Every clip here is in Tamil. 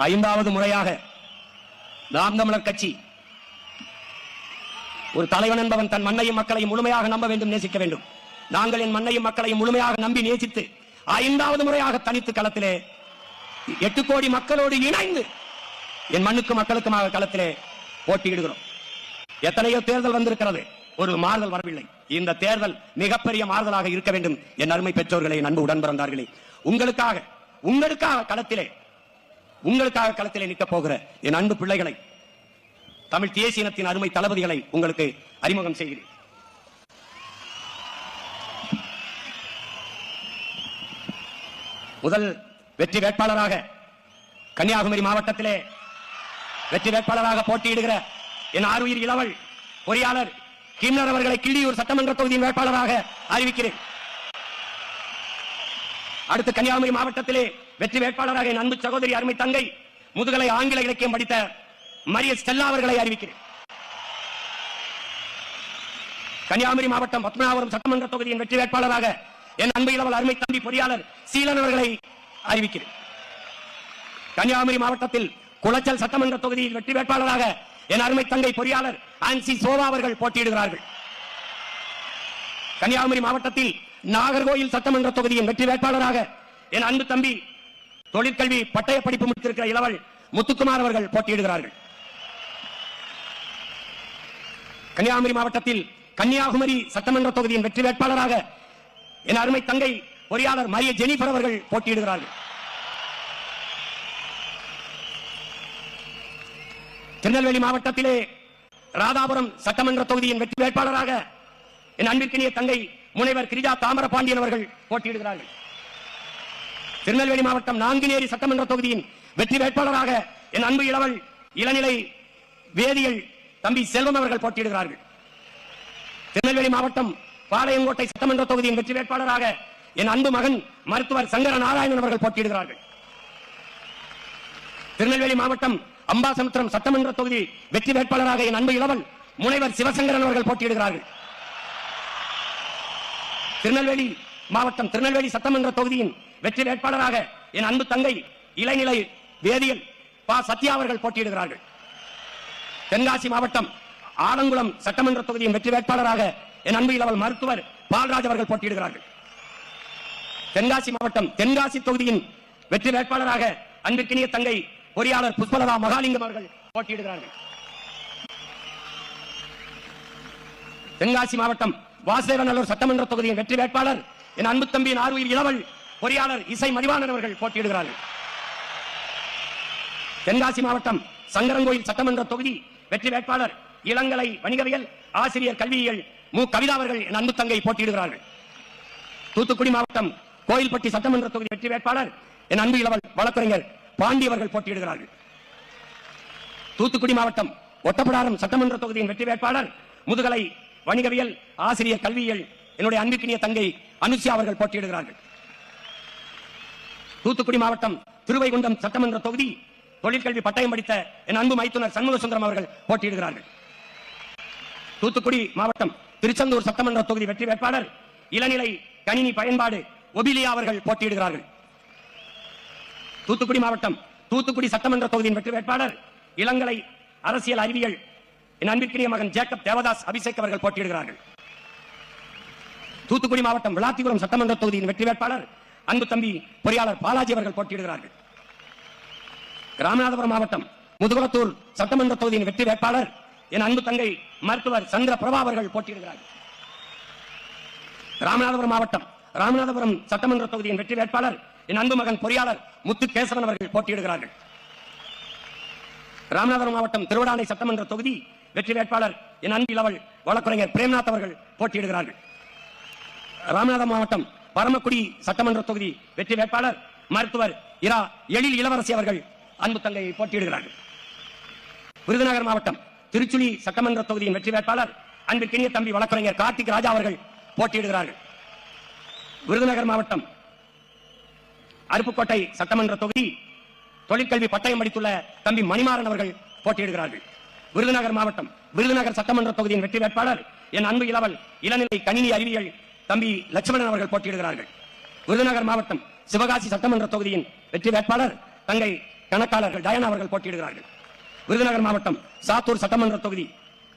ஐந்தாவது முறையாக நாம் தமிழர் கட்சி ஒரு தலைவன் என்பவன் தன் மண்ணையும் மக்களையும் முழுமையாக நம்ப வேண்டும், நேசிக்க வேண்டும். நாங்கள் என் மண்ணையும் மக்களையும் முழுமையாக நம்பி நேசித்து ஐந்தாவது முறையாக தனித்து களத்திலே 8 கோடி மக்களோடு இணைந்து என் மண்ணுக்கு மக்களுக்குமாக களத்திலே போட்டியிடுகிறோம். எத்தனையோ தேர்தல் வந்திருக்கிறது, ஒரு மாறுதல் வரவில்லை. இந்த தேர்தல் மிகப்பெரிய மாறுதலாக இருக்க வேண்டும். என் அருமை பெற்றோர்களே, அன்பு உடன் பிறந்தார்களே, உங்களுக்காக களத்திலே நிற்க போகிற என் அன்பு பிள்ளைகளை, தமிழ் தேசியத்தின் அருமை தளபதிகளை உங்களுக்கு அறிமுகம் செய்கிறேன். முதல் வெற்றி வேட்பாளராக கன்னியாகுமரி மாவட்டத்திலே வெற்றி வேட்பாளராக போட்டியிடுகிற என் ஆருயிர் இளவல் பொறியாளர் கிம்னர் அவர்களை கிள்ளியூர் சட்டமன்ற தொகுதியின் வேட்பாளராக அறிவிக்கிறேன். அடுத்து கன்னியாகுமரி மாவட்டத்திலே வெற்றி வேட்பாளராக என் அன்பு சகோதரி அருமை தங்கை முதுகலை ஆங்கில இலக்கியம் படித்த மரிய ஸ்டெல்லா அவர்களை அறிவிக்கிறேன். கன்னியாகுமரி மாவட்டம் பத்மநாபபுரம் சட்டமன்ற தொகுதியின் வெற்றி வேட்பாளராக என் அன்பு இளவல் அருமை தம்பி பொறியாளர் சீலன் அவர்களை அறிவிக்கிறேன். கன்னியாகுமரி மாவட்டத்தில் குளச்சல் சட்டமன்ற தொகுதியில் வெற்றி வேட்பாளராக என் அருமை தங்கை பொறியாளர் ஆன்சி சோவா அவர்கள் போட்டியிடுகிறார்கள். கன்னியாகுமரி மாவட்டத்தில் நாகர்கோயில் சட்டமன்ற தொகுதியின் வெற்றி வேட்பாளராக என் அன்பு தம்பி தொழிற்கல்வி பட்டய படிப்பு முடித்திருக்கிற இளவல் முத்துக்குமார் அவர்கள் போட்டியிடுகிறார்கள். கன்னியாகுமரி மாவட்டத்தில் கன்னியாகுமரி சட்டமன்ற தொகுதியின் வெற்றி வேட்பாளராக என் அருமை தங்கை பொறியாளர் மரிய ஜெனிபர் அவர்கள் போட்டியிடுகிறார்கள். திருநெல்வேலி மாவட்டத்திலே ராதாபுரம் சட்டமன்ற தொகுதியின் வெற்றி வேட்பாளராக என் அன்பிற்கினிய தங்கை முனைவர் கிரிஜா தாமர பாண்டியன் அவர்கள் போட்டியிடுகிறார்கள். திருநெல்வேலி மாவட்டம் நாங்குநேரி சட்டமன்ற தொகுதியின் வெற்றி வேட்பாளராக என் அன்பு இளவல் இளநிலை வேதியியல் தம்பி செல்வம் அவர்கள் போட்டியிடுகிறார்கள். திருநெல்வேலி மாவட்டம் பாளையங்கோட்டை சட்டமன்ற தொகுதியின் வெற்றி வேட்பாளராக என் அன்பு மகன் மருத்துவர் சங்கர நாராயணன் அவர்கள் போட்டியிடுகிறார்கள். திருநெல்வேலி மாவட்டம் அம்பாசமுத்திரம் சட்டமன்ற தொகுதி வெற்றி வேட்பாளராக என் அன்பு இளவல் முனைவர் சிவசங்கரன் அவர்கள் போட்டியிடுகிறார்கள். திருநெல்வேலி மாவட்டம் திருநெல்வேலி சட்டமன்ற தொகுதியின் வெற்றி வேட்பாளராக என் அன்பு தங்கை இளநிலை வேதியியல் பா சத்யா அவர்கள் போட்டியிடுகிறார்கள். தென்காசி மாவட்டம் ஆலங்குளம் சட்டமன்ற தொகுதியின் வெற்றி வேட்பாளராக என் அன்பு இளவல் மருத்துவர் பால்ராஜ் அவர்கள் போட்டியிடுகிறார்கள். தென்காசி மாவட்டம் தென்காசி தொகுதியின் வெற்றி வேட்பாளராக அன்பிற்கினிய தங்கை பொறியாளர் புஷ்பலதா மகாலிங்கம் அவர்கள் போட்டியிடுகிறார்கள். தென்காசி மாவட்டம் வாசுதேவநல்லூர் சட்டமன்ற தொகுதியின் வெற்றி வேட்பாளர் என் அன்பு தம்பி ஆருயிர் இளவல் பொறியாளர் இசை மதிவாணன் அவர்கள் போட்டியிடுகிறார்கள். தென்காசி மாவட்டம் சங்கரங்கோயில் சட்டமன்ற தொகுதி வெற்றி வேட்பாளர் இளங்கலை வணிகவியல் ஆசிரியர் கல்வியியல் மு கவிதா அவர்கள் என் அன்பு தங்கை போட்டியிடுகிறார்கள். தூத்துக்குடி மாவட்டம் கோயில்பட்டி சட்டமன்ற தொகுதி வெற்றி வேட்பாளர் என் அன்பு இளவல் வழக்கறிஞர் பாண்டி அவர்கள் போட்டியிடுகிறார்கள். தூத்துக்குடி மாவட்டம் ஒட்டப்பிடாரம் சட்டமன்ற தொகுதியின் வெற்றி வேட்பாளர் முதுகலை வணிகவியல் ஆசிரியர் கல்வியியல் என்னுடைய அன்பிற்கினிய தங்கை அனுசியா அவர்கள் போட்டியிடுகிறார்கள். தூத்துக்குடி மாவட்டம் திருவைகுண்டம் சட்டமன்ற தொகுதி தொழிற்கல்வி பட்டயம் படித்த என் அன்பு மைத்துனர் சண்முக சுந்தரம் அவர்கள் போட்டியிடுகிறார்கள். தூத்துக்குடி மாவட்டம் திருச்செந்தூர் சட்டமன்ற தொகுதி வெற்றி வேட்பாளர் இளநிலை கணினி பயன்பாடு ஒபிலியா அவர்கள் போட்டியிடுகிறார்கள். தூத்துக்குடி மாவட்டம் தூத்துக்குடி சட்டமன்ற தொகுதியின் வெற்றி வேட்பாளர் இளங்கலை அரசியல் அறிவியல் என் அன்பிற்கினிய மகன் ஜேக்கப் தேவதாஸ் அபிஷேக் அவர்கள் போட்டியிடுகிறார்கள். தூத்துக்குடி மாவட்டம் விளாத்திபுரம் சட்டமன்ற தொகுதியின் வெற்றி வேட்பாளர் அன்பு தம்பி பொறியாளர் பாலாஜி அவர்கள் போட்டியிடுகிறார்கள். ராமநாதபுரம் மாவட்டம் முதுகுளத்தூர் சட்டமன்ற தொகுதியின் வெற்றி வேட்பாளர் என் அன்பு தங்கை மருத்துவர் சந்திர பிரபா அவர்கள் போட்டியிடுகிறார்கள். ராமநாதபுரம் மாவட்டம் ராமநாதபுரம் சட்டமன்ற தொகுதியின் வெற்றி வேட்பாளர் என் அன்பு மகன் பொறியாளர் முத்து கேசவன் அவர்கள் போட்டியிடுகிறார்கள். ராமநாதபுரம் மாவட்டம் திருவடானை சட்டமன்ற தொகுதி வெற்றி வேட்பாளர் என் அன்பு இளவல் வழக்கறிஞர் பிரேம்நாத் அவர்கள் போட்டியிடுகிறார்கள். ராமநாதபுரம் மாவட்டம் பரமக்குடி சட்டமன்ற தொகுதி வெற்றி வேட்பாளர் மருத்துவர் இரா எழில் இளவரசி அவர்கள் அன்பு தங்கை போட்டியிடுகிறார்கள். விருதுநகர் மாவட்டம் திருச்சுழி சட்டமன்ற தொகுதியின் வெற்றி வேட்பாளர் அன்பிற்கினிய தம்பி வழக்கறிஞர் கார்த்திக் ராஜா அவர்கள் போட்டியிடுகிறார்கள். விருதுநகர் மாவட்டம் அருப்புக்கோட்டை சட்டமன்ற தொகுதி தொழிற்கல்வி பட்டயம் படித்துள்ள தம்பி மணிமாறன் அவர்கள் போட்டியிடுகிறார்கள். விருதுநகர் மாவட்டம் விருதுநகர் சட்டமன்ற தொகுதியின் வெற்றி வேட்பாளர் என் அன்பு இளவல் இளநிலை கணினி அறிவியல் தம்பி லட்சுமணன் அவர்கள் போட்டியிடுகிறார்கள். விருதுநகர் மாவட்டம் சிவகாசி சட்டமன்ற தொகுதியின் வெற்றி வேட்பாளர் தங்கை கணக்காளர்கள் டயனா அவர்கள் போட்டியிடுகிறார்கள். விருதுநகர் மாவட்டம் சாத்தூர் சட்டமன்ற தொகுதி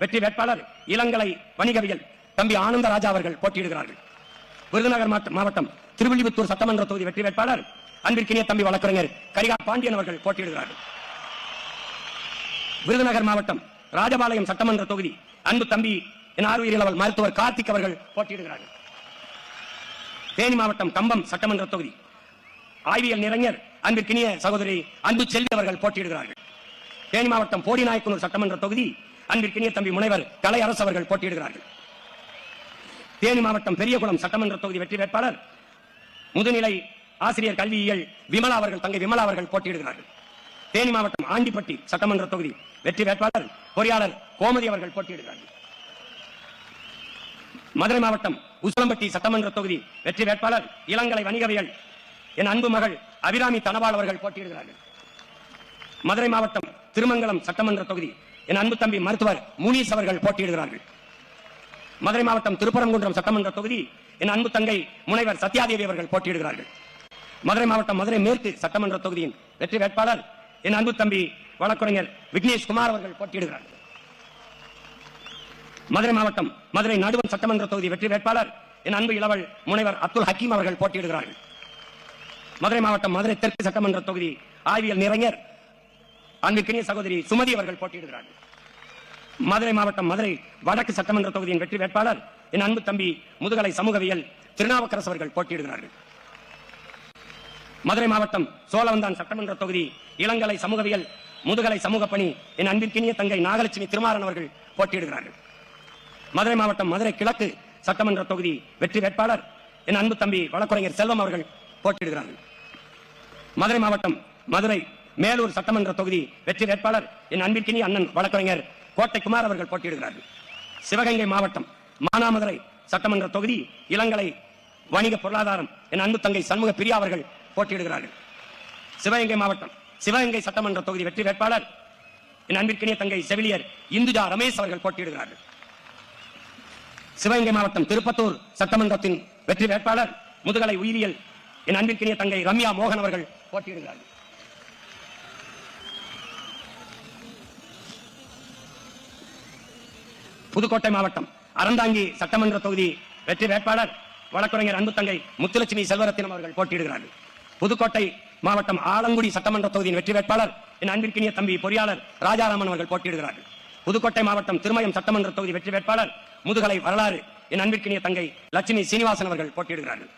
வெற்றி வேட்பாளர் இளங்கலை வணிகவியல் தம்பி ஆனந்தராஜா அவர்கள் போட்டியிடுகிறார்கள். விருதுநகர் மாவட்டம் திருவில்லிபுத்தூர் சட்டமன்ற தொகுதி வெற்றி வேட்பாளர் அன்பிற்கினிய தம்பி வழக்கறிஞர் கரிகா பாண்டியன் அவர்கள் போட்டியிடுகிறார்கள். விருதுநகர் மாவட்டம் ராஜபாளையம் சட்டமன்ற தொகுதி அன்பு தம்பி என் ஆர்வீரியல் மருத்துவர் கார்த்திக் அவர்கள் போட்டியிடுகிறார்கள். தேனி மாவட்டம் கம்பம் சட்டமன்ற தொகுதி ஆய்வியல் நிறைஞர் அன்பிற்கினிய சகோதரி அன்பு செல்வி அவர்கள் போட்டியிடுகிறார்கள். தேனி மாவட்டம் போடிநாயக்கனூர் சட்டமன்ற தொகுதி அன்பிற்கினிய தம்பி முனைவர் கலை அரசு அவர்கள் போட்டியிடுகிறார்கள். தேனி மாவட்டம் பெரியகுளம் சட்டமன்ற தொகுதி வெற்றி வேட்பாளர் முதுநிலை ஆசிரியர் கல்வியியல் விமலா அவர்கள் தங்கை விமலா அவர்கள் போட்டியிடுகிறார்கள். தேனி மாவட்டம் ஆண்டிப்பட்டி சட்டமன்ற தொகுதி வெற்றி வேட்பாளர் பொறியாளர் கோமதி அவர்கள் போட்டியிடுகிறார்கள். மதுரை மாவட்டம் உசிலம்பட்டி சட்டமன்ற தொகுதி வெற்றி வேட்பாளர் இளங்கலை வணிகவியல் என் அன்பு மகள் அபிராமி தனபால் அவர்கள் போட்டியிடுகிறார்கள். மதுரை மாவட்டம் திருமங்கலம் சட்டமன்ற தொகுதி என் அன்பு தம்பி மருத்துவர் முனீஸ் அவர்கள் போட்டியிடுகிறார்கள். மதுரை மாவட்டம் திருப்பரங்குன்றம் சட்டமன்ற தொகுதி என் அன்பு தங்கை முனைவர் சத்யாதேவி அவர்கள் போட்டியிடுகிறார்கள். மதுரை மாவட்டம் மதுரை மேற்கு சட்டமன்ற தொகுதியின் வெற்றி வேட்பாளர் என் அன்பு தம்பி வழக்கறிஞர் விக்னேஷ் குமார் அவர்கள் போட்டியிடுகிறார்கள். மதுரை மாவட்டம் மதுரை நடுவன் சட்டமன்ற தொகுதி வெற்றி வேட்பாளர் என் அன்பு இளவல் முனைவர் அப்துல் ஹக்கீம் அவர்கள் போட்டியிடுகிறார்கள். மதுரை மாவட்டம் மதுரை தெற்கு சட்டமன்ற தொகுதி ஆய்வியல் நிறைஞர் அன்பிற்கினிய சகோதரி சுமதி அவர்கள் போட்டியிடுகிறார்கள். மதுரை மாவட்டம் மதுரை வடக்கு சட்டமன்ற தொகுதியின் வெற்றி வேட்பாளர் என் அன்பு தம்பி முதுகலை சமூகவியல் திருநாவுக்கரசு அவர்கள் போட்டியிடுகிறார்கள். மதுரை மாவட்டம் சோழவந்தான் சட்டமன்ற தொகுதி இளங்கலை சமூகவியல் முதுகலை சமூக பணி என் அன்பிற்கினிய தங்கை நாகலட்சுமி திருமாறன் அவர்கள் போட்டியிடுகிறார்கள். மதுரை மாவட்டம் மதுரை கிழக்கு சட்டமன்ற தொகுதி வெற்றி வேட்பாளர் என் அன்பு தம்பி வழக்கறிஞர் செல்வம் அவர்கள் போட்டியிடுகிறார்கள். மதுரை மாவட்டம் மதுரை மேலூர் சட்டமன்ற தொகுதி வெற்றி வேட்பாளர் என் அன்பிற்கினிய அண்ணன் வழக்கறிஞர் கோட்டை குமார் அவர்கள் போட்டியிடுகிறார்கள். சிவகங்கை மாவட்டம் மானாமதுரை சட்டமன்ற தொகுதி இளங்கலை வணிக பொருளாதாரம் என் அன்பு தங்கை சண்முக பிரியா அவர்கள் போட்டியிடுகிறார்கள். சிவகங்கை மாவட்டம் சிவகங்கை சட்டமன்ற தொகுதி வெற்றி வேட்பாளர் என் அன்பிற்கினிய தங்கை செவிலியர் இந்துஜா ரமேஷ் அவர்கள் போட்டியிடுகிறார்கள். சிவகங்கை மாவட்டம் திருப்பத்தூர் சட்டமன்றத்தின் வெற்றி வேட்பாளர் முதுகலை உயிரியல் என் அன்பிற்கினிய தங்கை ரம்யா மோகன் அவர்கள் போட்டியிடுகிறார்கள். புதுக்கோட்டை மாவட்டம் அறந்தாங்கி சட்டமன்ற தொகுதி வெற்றி வேட்பாளர் வழக்கறிஞர் அன்பு தங்கை முத்துலட்சுமி செல்வரத்தினம் அவர்கள் போட்டியிடுகிறார்கள். புதுக்கோட்டை மாவட்டம் ஆலங்குடி சட்டமன்ற தொகுதியின் வெற்றி வேட்பாளர் என் அன்பிற்கினிய தம்பி பொறியாளர் ராஜாராமன் அவர்கள் போட்டியிடுகிறார்கள். புதுக்கோட்டை மாவட்டம் திருமயம் சட்டமன்ற தொகுதி வெற்றி வேட்பாளர் முதுகலை வரலாறு என் அன்பிற்கினிய தங்கை லட்சுமி சீனிவாசன் அவர்கள் போட்டியிடுகிறார்கள்.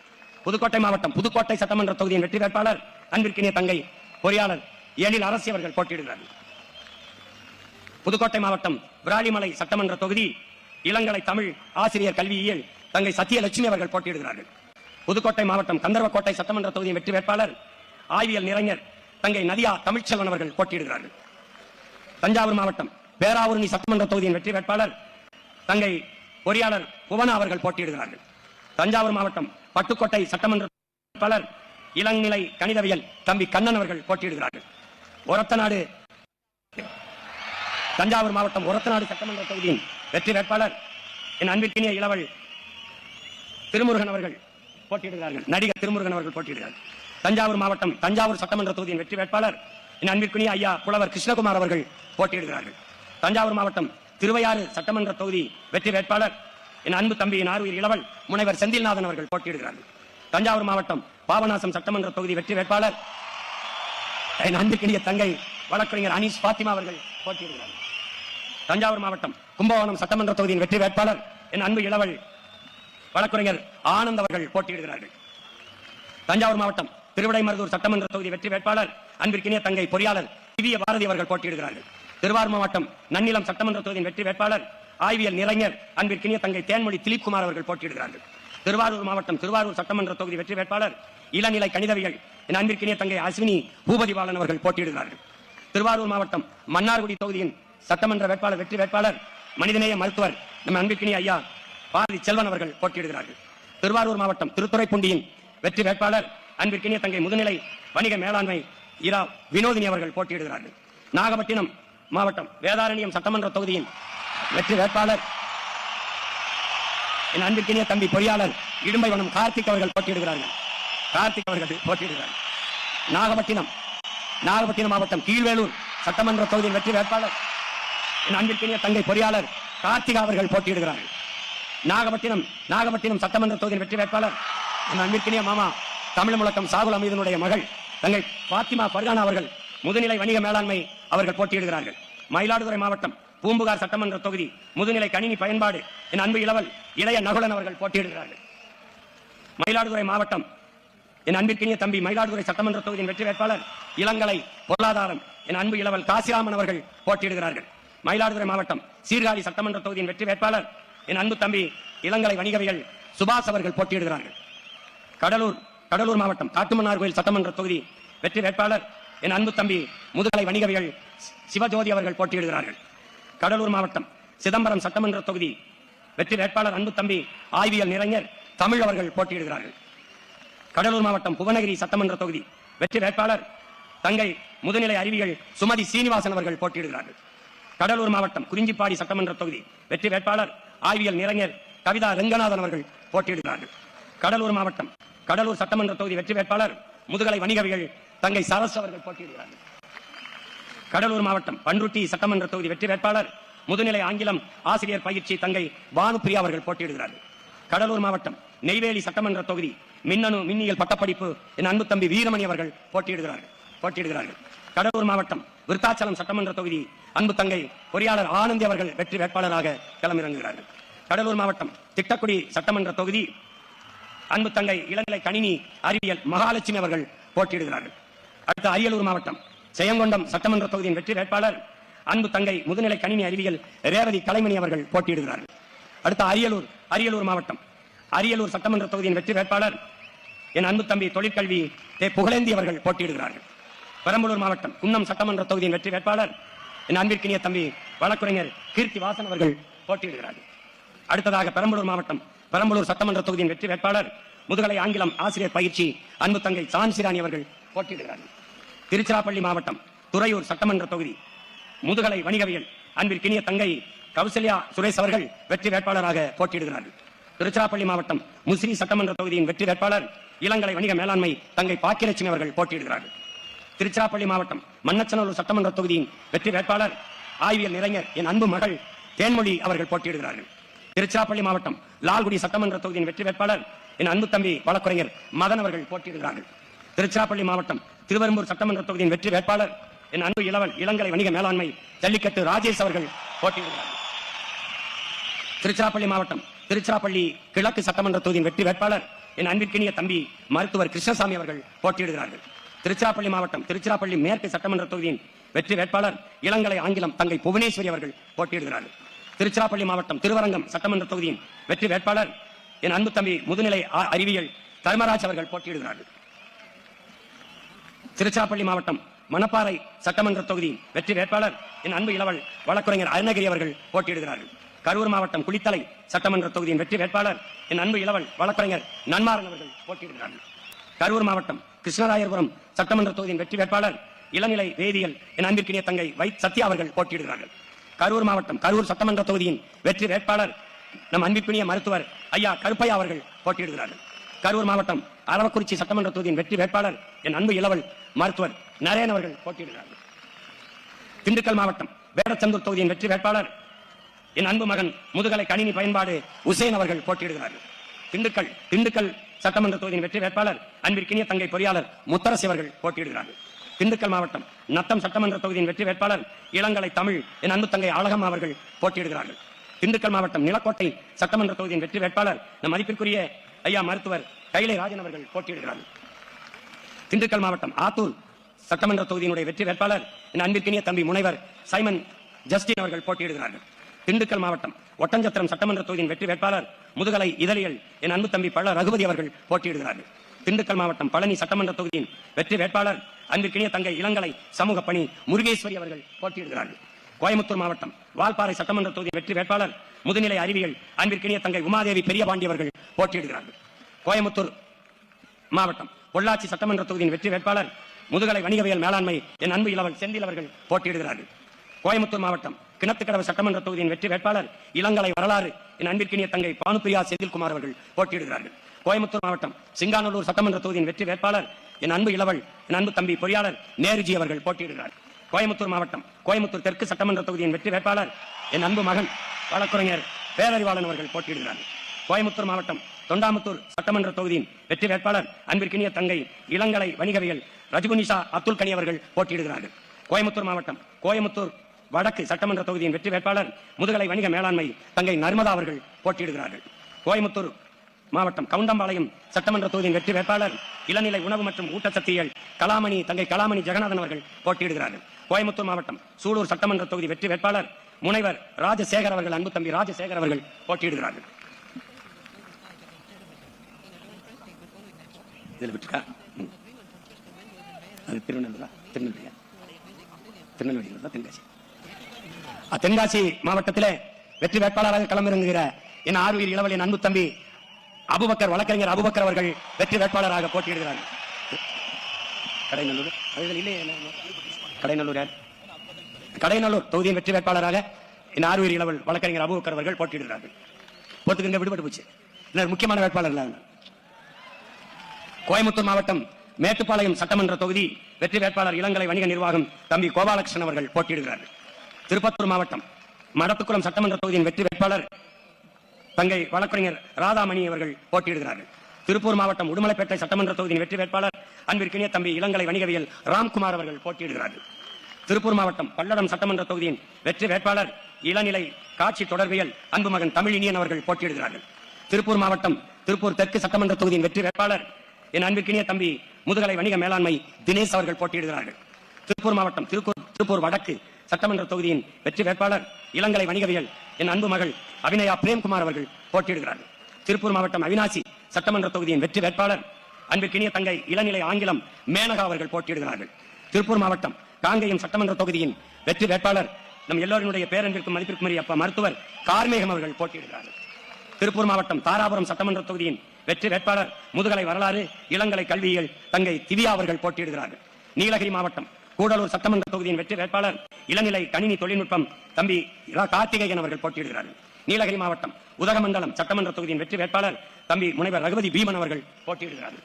புதுக்கோட்டை மாவட்டம் புதுக்கோட்டை சட்டமன்ற தொகுதியின் வெற்றி வேட்பாளர் அன்பிற்கினிய தங்கை பொறியாளர் எழில் அரசி அவர்கள் போட்டியிடுகிறார்கள். புதுக்கோட்டை மாவட்டம் விராலிமலை சட்டமன்ற தொகுதி இளங்கலை தமிழ் ஆசிரியர் கல்வியியல் தங்கை சத்தியலட்சுமி அவர்கள் போட்டியிடுகிறார்கள். புதுக்கோட்டை மாவட்டம் கந்தர்வக்கோட்டை சட்டமன்ற தொகுதியின் வெற்றி வேட்பாளர் ஆய்வியல் நிறைஞர் தங்கை நதியா தமிழ்ச்செல்வன் அவர்கள் போட்டியிடுகிறார்கள். தஞ்சாவூர் மாவட்டம் பேராவூரணி சட்டமன்ற தொகுதியின் வெற்றி வேட்பாளர் தங்கை பொறியாளர் புவனா அவர்கள் போட்டியிடுகிறார்கள். தஞ்சாவூர் மாவட்டம் பட்டுக்கோட்டை சட்டமன்ற வேட்பாளர் இளநிலை கணிதவியல் தம்பி கண்ணன் அவர்கள் போட்டியிடுகிறார்கள். ஒரத்தநாடு தஞ்சாவூர் மாவட்டம் ஒரத்தநாடு சட்டமன்ற தொகுதியின் வெற்றி வேட்பாளர் என் அன்பிற்கினிய இளவல் திருமுருகன் அவர்கள் போட்டியிடுகிறார்கள். நடிகர் திருமுருகன் அவர்கள் போட்டியிடுகிறார்கள். தஞ்சாவூர் மாவட்டம் தஞ்சாவூர் சட்டமன்ற தொகுதியின் வெற்றி வேட்பாளர் என் அன்பிற்குரிய ஐயா புலவர் கிருஷ்ணகுமார் அவர்கள் போட்டியிடுகிறார்கள். தஞ்சாவூர் மாவட்டம் திருவையாறு சட்டமன்ற தொகுதி வெற்றி வேட்பாளர் என் அன்பு தம்பி என் ஆர்வீர் இளவல் முனைவர் செந்தில்நாதன் அவர்கள் போட்டியிடுகிறார்கள். தஞ்சாவூர் மாவட்டம் பாபநாசம் சட்டமன்ற தொகுதி வெற்றி வேட்பாளர் என் அன்பிற்கினிய தங்கை வழக்கறிஞர் அனீஸ் பாத்திமா அவர்கள் போட்டியிடுகிறார்கள். தஞ்சாவூர் மாவட்டம் கும்பகோணம் சட்டமன்ற தொகுதியின் வெற்றி வேட்பாளர் என் அன்பு இளவல் வழக்கறிஞர் ஆனந்த் அவர்கள் போட்டியிடுகிறார்கள். தஞ்சாவூர் மாவட்டம் திருவிடைமருதூர் சட்டமன்ற தொகுதி வெற்றி வேட்பாளர் அன்பிற்கினிய தங்கை பொறியாளர் திவ்ய பாரதி அவர்கள் போட்டியிடுகிறார்கள். திருவாரூர் மாவட்டம் நன்னிலம் சட்டமன்ற தொகுதியின் வெற்றி வேட்பாளர் ஆய்வியல் நிறைஞர் அன்பிற்கினிய தங்கை தேன்மொழி திலீப்குமார் அவர்கள் போட்டியிடுகிறார்கள். திருவாரூர் மாவட்டம் திருவாரூர் சட்டமன்ற தொகுதி வெற்றி வேட்பாளர் இளநிலை கணிதவியல் என் அன்பிற்கினிய தங்கை அஸ்வினி பூபதிபாலன் அவர்கள் போட்டியிடுகிறார்கள். திருவாரூர் மாவட்டம் மன்னார்குடி தொகுதியின் சட்டமன்ற வேட்பாளர் வெற்றி வேட்பாளர் மனிதநேய மருத்துவர் நம் அன்பிற்கினிய ஐயா பாரதி செல்வன் அவர்கள் போட்டியிடுகிறார்கள். திருவாரூர் மாவட்டம் திருத்துறைப்பூண்டியின் வெற்றி வேட்பாளர் அன்பிற்கினிய தங்கை முதுநிலை வணிக மேலாண்மை இரா வினோதினி அவர்கள் போட்டியிடுகிறார்கள். நாகப்பட்டினம் மாவட்டம் வேதாரண்யம் சட்டமன்ற தொகுதியின் வெற்றி வேட்பாளர் என் அன்பிற்கினிய தம்பி பொறியாளர் இடும்பைவனம் கார்த்திக் அவர்கள் போட்டியிடுகிறார்கள். நாகப்பட்டினம் நாகப்பட்டினம் மாவட்டம் கீழ்வேலூர் சட்டமன்ற தொகுதியின் வெற்றி வேட்பாளர் என் அன்பிற்கினிய தங்கை பொறியாளர் கார்த்திகா அவர்கள் போட்டியிடுகிறார்கள். நாகப்பட்டினம் சட்டமன்ற தொகுதியின் வெற்றி வேட்பாளர் என் அன்பிற்கினிய மாமா தமிழ் முழக்கம் சாகுல் அமீதனுடைய மகள் தங்கை பாத்திமா பர்கானா அவர்கள் முதுநிலை வணிக மேலாண்மை அவர்கள் போட்டியிடுகிறார்கள். மயிலாடுதுறை மாவட்டம் பூம்புகார் சட்டமன்ற தொகுதி முதுநிலை கணினி பயன்பாடு என் அன்பு இளவல் இளைய நகுலன் அவர்கள் போட்டியிடுகிறார்கள். மயிலாடுதுறை மாவட்டம் என் அன்பிற்கினிய தம்பி மயிலாடுதுறை சட்டமன்ற தொகுதியின் வெற்றி வேட்பாளர் இளங்கலை பொருளாதாரம் என் அன்பு இளவல் காசிராமன் அவர்கள் போட்டியிடுகிறார்கள். மயிலாடுதுறை மாவட்டம் சீர்காழி சட்டமன்ற தொகுதியின் வெற்றி வேட்பாளர் என் அன்பு தம்பி இளங்கலை வணிகவியல் சுபாஷ் அவர்கள் போட்டியிடுகிறார்கள். கடலூர் மாவட்டம் காட்டுமன்னார் கோயில் சட்டமன்ற தொகுதி வெற்றி வேட்பாளர் என் அன்பு தம்பி முதுகலை வணிகவியல் சிவஜோதி அவர்கள் போட்டியிடுகிறார்கள். கடலூர் மாவட்டம் சிதம்பரம் சட்டமன்ற தொகுதி வெற்றி வேட்பாளர் அன்பு தம்பி ஆய்வியல் நிறைஞர் தமிழ் அவர்கள் போட்டியிடுகிறார்கள். கடலூர் மாவட்டம் புவனகிரி சட்டமன்ற தொகுதி வெற்றி வேட்பாளர் தங்கை முதுநிலை அறிவியல் சுமதி சீனிவாசன் அவர்கள் போட்டியிடுகிறார்கள். கடலூர் மாவட்டம் குறிஞ்சிப்பாடி சட்டமன்ற தொகுதி வெற்றி வேட்பாளர் ஆய்வியல் நிறைஞர் கவிதா ரெங்கநாதன் அவர்கள் போட்டியிடுகிறார்கள். கடலூர் மாவட்டம் கடலூர் சட்டமன்ற தொகுதி வெற்றி வேட்பாளர் முதுகலை வணிகவியல் தங்கை சரஸ் அவர்கள் போட்டியிடுகிறார்கள். கடலூர் மாவட்டம் பன்ருட்டி சட்டமன்ற தொகுதி வெற்றி வேட்பாளர் முதுநிலை ஆங்கிலம் ஆசிரியர் பயிற்சி தங்கை பானுப்பிரியா அவர்கள் போட்டியிடுகிறார்கள். கடலூர் மாவட்டம் நெய்வேலி சட்டமன்ற தொகுதி மின்னியல் பட்டப்படிப்பு என் அன்பு தம்பி வீரமணி அவர்கள் போட்டியிடுகிறார்கள். கடலூர் மாவட்டம் விருத்தாச்சலம் சட்டமன்ற தொகுதி அன்பு தங்கை பொறியாளர் ஆனந்தி அவர்கள் வெற்றி வேட்பாளராக களமிறங்குகிறார்கள். கடலூர் மாவட்டம் திட்டக்குடி சட்டமன்ற தொகுதி அன்பு தங்கை இளநிலை கணினி அறிவியல் மகாலட்சுமி அவர்கள் போட்டியிடுகிறார்கள். அடுத்த அரியலூர் மாவட்டம் செயங்கொண்டம் சட்டமன்ற தொகுதியின் வெற்றி வேட்பாளர் அன்பு தங்கை முதுநிலை கணினி அறிவியல் ரேவதி கலைமணி அவர்கள் போட்டியிடுகிறார்கள். அடுத்த அரியலூர் மாவட்டம் அரியலூர் சட்டமன்ற தொகுதியின் வெற்றி வேட்பாளர் என் அன்பு தம்பி தொழிற்கல்வி புகழேந்தி அவர்கள் போட்டியிடுகிறார்கள். பெரம்பலூர் மாவட்டம் குன்னம் சட்டமன்ற தொகுதியின் வெற்றி வேட்பாளர் என் அன்பிற்கினிய தம்பி வழக்குரைஞர் கீர்த்தி வாசன் அவர்கள் போட்டியிடுகிறார்கள். அடுத்ததாக பெரம்பலூர் மாவட்டம் பெரம்பலூர் சட்டமன்ற தொகுதியின் வெற்றி வேட்பாளர் முதுகலை ஆங்கிலம் ஆசிரியர் பயிற்சி அன்பு தங்கை சான்சிராணி அவர்கள் போட்டியிடுகிறார்கள். திருச்சிராப்பள்ளி மாவட்டம் துறையூர் சட்டமன்ற தொகுதி முதுகலை வணிகவியல் அன்பிற்கினிய தங்கை கௌசல்யா சுரேஷ் அவர்கள் வெற்றி வேட்பாளராக போட்டியிடுகிறார்கள். திருச்சிராப்பள்ளி மாவட்டம் முசிறி சட்டமன்ற தொகுதியின் வெற்றி வேட்பாளர் இளங்கலை வணிக மேலாண்மை தங்கை பாக்கியலட்சுமி அவர்கள் போட்டியிடுகிறார்கள். திருச்சிராப்பள்ளி மாவட்டம் மன்னச்சநல்லூர் சட்டமன்ற தொகுதியின் வெற்றி வேட்பாளர் ஆய்வியல் நிறைஞர் என் அன்பு மகள் தேன்மொழி அவர்கள் போட்டியிடுகிறார்கள். திருச்சிராப்பள்ளி மாவட்டம் லால்குடி சட்டமன்ற தொகுதியின் வெற்றி வேட்பாளர் என் அன்பு தம்பி வழக்குரைஞர் மதன் அவர்கள் போட்டியிடுகிறார்கள். திருச்சிராப்பள்ளி மாவட்டம் திருவெரும்பூர் சட்டமன்ற தொகுதியின் வெற்றி வேட்பாளர் என் அன்பு இளவல் இளங்கலை வணிக மேலாண்மை ஜல்லிக்கட்டு ராஜேஷ் அவர்கள் போட்டியிடுகிறார்கள். திருச்சிராப்பள்ளி மாவட்டம் திருச்சிராப்பள்ளி கிழக்கு சட்டமன்ற தொகுதியின் வெற்றி வேட்பாளர் என் அன்பிற்கினிய தம்பி மருத்துவர் கிருஷ்ணசாமி அவர்கள் போட்டியிடுகிறார்கள். திருச்சிராப்பள்ளி மாவட்டம் திருச்சிராப்பள்ளி மேற்கு சட்டமன்ற தொகுதியின் வெற்றி வேட்பாளர் இளங்கலை ஆங்கிலம் தங்கை புவனேஸ்வரி அவர்கள் போட்டியிடுகிறார்கள். திருச்சிராப்பள்ளி மாவட்டம் திருவரங்கம் சட்டமன்ற தொகுதியின் வெற்றி வேட்பாளர் என் அன்பு தம்பி முதுநிலை அறிவியல் தர்மராஜ் அவர்கள் போட்டியிடுகிறார்கள். திருச்சிராப்பள்ளி மாவட்டம் மணப்பாறை சட்டமன்ற தொகுதியின் வெற்றி வேட்பாளர் என் அன்பு இளவல் வழக்குரைஞர் அருணகிரி அவர்கள் போட்டியிடுகிறார்கள். கரூர் மாவட்டம் குளித்தலை சட்டமன்ற தொகுதியின் வெற்றி வேட்பாளர் என் அன்பு இளவல் வழக்குரைஞர் நன்மாறன் அவர்கள் போட்டியிடுகிறார்கள். கரூர் மாவட்டம் கிருஷ்ணராயபுரம் சட்டமன்ற தொகுதியின் வெற்றி வேட்பாளர் இளநிலை வேதியியல் என் அன்பிற்கினிய தங்கை வை சத்யா அவர்கள் போட்டியிடுகிறார்கள். கரூர் மாவட்டம் கரூர் சட்டமன்ற தொகுதியின் வெற்றி வேட்பாளர் நம் அன்பிற்கினிய மருத்துவர் ஐயா கருப்பையா அவர்கள் போட்டியிடுகிறார்கள். கரூர் மாவட்டம் அரவக்குறிச்சி சட்டமன்ற தொகுதியின் வெற்றி வேட்பாளர் என் அன்பு இளவல் மருத்துவர் நரேன் அவர்கள் போட்டியிடுகிறார்கள். திண்டுக்கல் மாவட்டம் வேடச்சந்தூர் தொகுதியின் வெற்றி வேட்பாளர் என் அன்பு மகன் முதுகலை கணினி பயன்பாடு உசேன் அவர்கள் போட்டியிடுகிறார்கள். திண்டுக்கல் சட்டமன்ற தொகுதியின் வெற்றி வேட்பாளர் அன்பிற்கினிய தங்கை பொறியாளர் முத்தரசி அவர்கள் போட்டியிடுகிறார்கள். திண்டுக்கல் மாவட்டம் நத்தம் சட்டமன்ற தொகுதியின் வெற்றி வேட்பாளர் இளங்கலை தமிழ் என் அன்பு தங்கை அழகம் அவர்கள் போட்டியிடுகிறார்கள். திண்டுக்கல் மாவட்டம் நிலக்கோட்டை சட்டமன்ற தொகுதியின் வெற்றி வேட்பாளர் நம் மதிப்பிற்குரிய ஐயா மருத்துவர் கைலை ராஜன் அவர்கள் போட்டியிடுகிறார்கள். திண்டுக்கல் மாவட்டம் ஆத்தூர் சட்டமன்ற தொகுதியினுடைய வெற்றி வேட்பாளர் என் அன்பிற்கினிய தம்பி முனைவர் சைமன் ஜஸ்டின் அவர்கள் போட்டியிடுகிறார்கள். திண்டுக்கல் மாவட்டம் ஒட்டஞ்சத்திரம் சட்டமன்ற தொகுதியின் வெற்றி வேட்பாளர் முதுகலை இதழியல் என் அன்பு தம்பி பள்ள ரகுபதி அவர்கள் போட்டியிடுகிறார்கள். திண்டுக்கல் மாவட்டம் பழனி சட்டமன்ற தொகுதியின் வெற்றி வேட்பாளர் அன்பிற்கினிய தங்கை இளங்கலை சமூக பணி முருகேஸ்வரி அவர்கள் போட்டியிடுகிறார்கள். கோயம்புத்தூர் மாவட்டம் வால்பாறை சட்டமன்ற தொகுதியின் வெற்றி வேட்பாளர் முதுநிலை அறிவியல் அன்பிற்கினிய தங்கை உமாதேவி பெரியபாண்டி அவர்கள் போட்டியிடுகிறார்கள். கோயம்புத்தூர் மாவட்டம் பொள்ளாச்சி சட்டமன்ற தொகுதியின் வெற்றி வேட்பாளர் முதுகலை வணிகவியல் மேலாண்மை என் அன்பு இளவல் செந்தில் அவர்கள் போட்டியிடுகிறார்கள். கோயம்புத்தூர் மாவட்டம் கிணத்துக்கடவு சட்டமன்ற தொகுதியின் வெற்றி வேட்பாளர் இளங்கலை வரலாறு என் அன்பிற்கினிய தங்கை பானுப்பிரியா செந்தில்குமார் அவர்கள் போட்டியிடுகிறார்கள். கோயம்புத்தூர் மாவட்டம் சிங்காநல்லூர் சட்டமன்ற தொகுதியின் வெற்றி வேட்பாளர் என் அன்பு இளவல் என் அன்பு தம்பி பொறியாளர் நேருஜி அவர்கள் போட்டியிடுகிறார். கோயம்புத்தூர் மாவட்டம் கோயம்புத்தூர் தெற்கு சட்டமன்ற தொகுதியின் வெற்றி வேட்பாளர் என் அன்பு மகன் வழக்குரைஞர் பேரறிவாளன் அவர்கள் போட்டியிடுகிறார். கோயம்புத்தூர் மாவட்டம் தொண்டாமுத்தூர் சட்டமன்ற தொகுதியின் வெற்றி வேட்பாளர் அன்பிற்கினிய தங்கை இளங்கலை வணிகவியல் ரஜிகுனிஷா அப்துல் கனி அவர்கள் போட்டியிடுகிறார்கள். கோயம்புத்தூர் மாவட்டம் கோயம்புத்தூர் வடக்கு சட்டமன்ற தொகுதியின் வெற்றி வேட்பாளர் முதுகலை வணிக மேலாண்மை தங்கை நர்மதா அவர்கள் போட்டியிடுகிறார்கள். கோயம்புத்தூர் மாவட்டம் கவுண்டம்பாளையம் சட்டமன்ற தொகுதியின் வெற்றி வேட்பாளர் இளநிலை உணவு மற்றும் ஊட்டச்சத்தியல் கலாமணி தங்கை கலாமணி ஜெகநாதன் அவர்கள் போட்டியிடுகிறார்கள். கோயம்புத்தூர் மாவட்டம் சூலூர் சட்டமன்ற தொகுதி வெற்றி வேட்பாளர் முனைவர் ராஜசேகர் அவர்கள் அன்பு தம்பி ராஜசேகர் அவர்கள் போட்டியிடுகிறார்கள். இதில் விட்டுக்கா அது திருநெல்வேலியா திருநெல்வேலி தென்காசி. தென்காசி மாவட்டத்திலே வெற்றி வேட்பாளராக களமிறங்குகிற என் ஆர்வீர் இளவல் என் அன்பு தம்பி அபுபக்கர் வழக்கறிஞர் அபுபக்கர் அவர்கள் வெற்றி வேட்பாளராக போட்டியிடுகிறார்கள். கடைநல்லூர் தொகுதியின் வெற்றி வேட்பாளராக என் ஆர்வீர் இளவல் வழக்கறிஞர் அபுபக்கர் அவர்கள் போட்டியிடுகிறார்கள். போட்டுக்கு விடுபட்டு போச்சு முக்கியமான வேட்பாளர். கோயம்புத்தூர் மாவட்டம் மேட்டுப்பாளையம் சட்டமன்ற தொகுதி வெற்றி வேட்பாளர் இளங்கலை வணிக நிர்வாகம் தம்பி கோபாலகிருஷ்ணன் அவர்கள் போட்டியிடுகிறார்கள். திருப்பத்தூர் மாவட்டம் மடத்துக்குளம் சட்டமன்ற தொகுதியின் வெற்றி வேட்பாளர் தங்கை வழக்கறிஞர் ராதாமணி அவர்கள் போட்டியிடுகிறார்கள். திருப்பூர் மாவட்டம் உடுமலைப்பேட்டை சட்டமன்ற தொகுதியின் வெற்றி வேட்பாளர் அன்பிற்கினிய தம்பி இளங்கலை வணிகவியல் ராம்குமார் அவர்கள் போட்டியிடுகிறார்கள். திருப்பூர் மாவட்டம் பல்லடம் சட்டமன்ற தொகுதியின் வெற்றி வேட்பாளர் இளநிலை காட்சி தொடர்பியல் அன்பு மகன் தமிழினியன் அவர்கள் போட்டியிடுகிறார்கள். திருப்பூர் மாவட்டம் திருப்பூர் தெற்கு சட்டமன்ற தொகுதியின் வெற்றி வேட்பாளர் என் அன்பிற்கினிய தம்பி முதுகலை வணிக மேலாண்மை தினேஷ் அவர்கள் போட்டியிடுகிறார்கள். திருப்பூர் மாவட்டம் திருப்பூர் வடக்கு சட்டமன்ற தொகுதியின் வெற்றி வேட்பாளர் இளங்கலை வணிகவியல் என் அன்பு மகள் அபிநயா பிரேம்குமார் அவர்கள் போட்டியிடுகிறார்கள். திருப்பூர் மாவட்டம் அவினாசி சட்டமன்ற தொகுதியின் வெற்றி வேட்பாளர் அன்பிற்கினிய தங்கை இளநிலை ஆங்கிலம் மேனகா அவர்கள் போட்டியிடுகிறார்கள். திருப்பூர் மாவட்டம் காங்கேயம் சட்டமன்ற தொகுதியின் வெற்றி வேட்பாளர் நம் எல்லோருடைய பேரன்பிற்கும் மதிப்பிற்குரிய மருத்துவர் கார்மேகம் அவர்கள் போட்டியிடுகிறார்கள். திருப்பூர் மாவட்டம் தாராபுரம் சட்டமன்ற தொகுதியின் வெற்றி வேட்பாளர் முதுகலை வரலாறு இளங்கலை கல்வியியல் தங்கை திவ்யா அவர்கள் போட்டியிடுகிறார்கள். நீலகிரி மாவட்டம் கூடலூர் சட்டமன்ற தொகுதியின் வெற்றி வேட்பாளர் இளநிலை கணினி தொழில்நுட்பம் தம்பி கார்த்திகேயன் அவர்கள் போட்டியிடுகிறார்கள். நீலகிரி மாவட்டம் உதகமண்டலம் சட்டமன்ற தொகுதியின் வெற்றி வேட்பாளர் தம்பி முனைவர் ரகுபதி பீமன் அவர்கள் போட்டியிடுகிறார்கள்.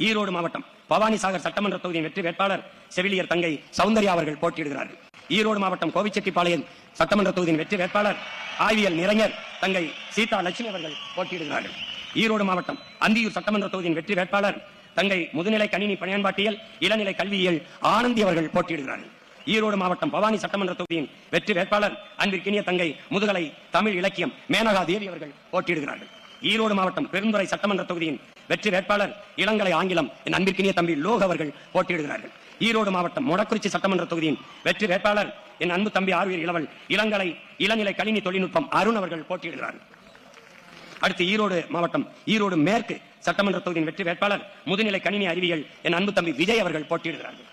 ஈரோடு மாவட்டம் பவானிசாகர் சட்டமன்ற தொகுதியின் வெற்றி வேட்பாளர் செவிலியர் தங்கை சௌந்தர்யா அவர்கள் போட்டியிடுகிறார்கள். ஈரோடு மாவட்டம் கோவிச்செட்டிப்பாளையம் சட்டமன்ற தொகுதியின் வெற்றி வேட்பாளர் ஆய்வியல் நிறைஞர் தங்கை சீதா லட்சுமி அவர்கள் போட்டியிடுகிறார்கள். ஈரோடு மாவட்டம் அந்தியூர் சட்டமன்ற தொகுதியின் வெற்றி வேட்பாளர் தங்கை முதுநிலை கணினி பணியாண்பாட்டியல் இளநிலை கல்வியியல் ஆனந்தி அவர்கள் போட்டியிடுகிறார்கள். ஈரோடு மாவட்டம் பவானி சட்டமன்ற தொகுதியின் வெற்றி வேட்பாளர் அன்பிற்கினிய தங்கை முதுகலை தமிழ் இலக்கியம் மேனகா தேவி அவர்கள் போட்டியிடுகிறார்கள். ஈரோடு மாவட்டம் பெருந்துறை சட்டமன்ற தொகுதியின் வெற்றி வேட்பாளர் இளங்கலை ஆங்கிலம் என் அன்பிற்கினிய தம்பி லோக் அவர்கள் போட்டியிடுகிறார்கள். ஈரோடு மாவட்டம் மொடக்குறிச்சி சட்டமன்ற தொகுதியின் வெற்றி வேட்பாளர் என் அன்பு தம்பி ஆர்வீர் இளவல் இளங்கலை இளநிலை கணினி தொழில்நுட்பம் அருண் அவர்கள் போட்டியிடுகிறார்கள். அடுத்து ஈரோடு மாவட்டம் ஈரோடு மேற்கு சட்டமன்ற தொகுதியின் வெற்றி வேட்பாளர் முதுநிலை கணினி அறிவியல் என் அன்பு தம்பி விஜய் அவர்கள் போட்டியிடுகிறார்கள்.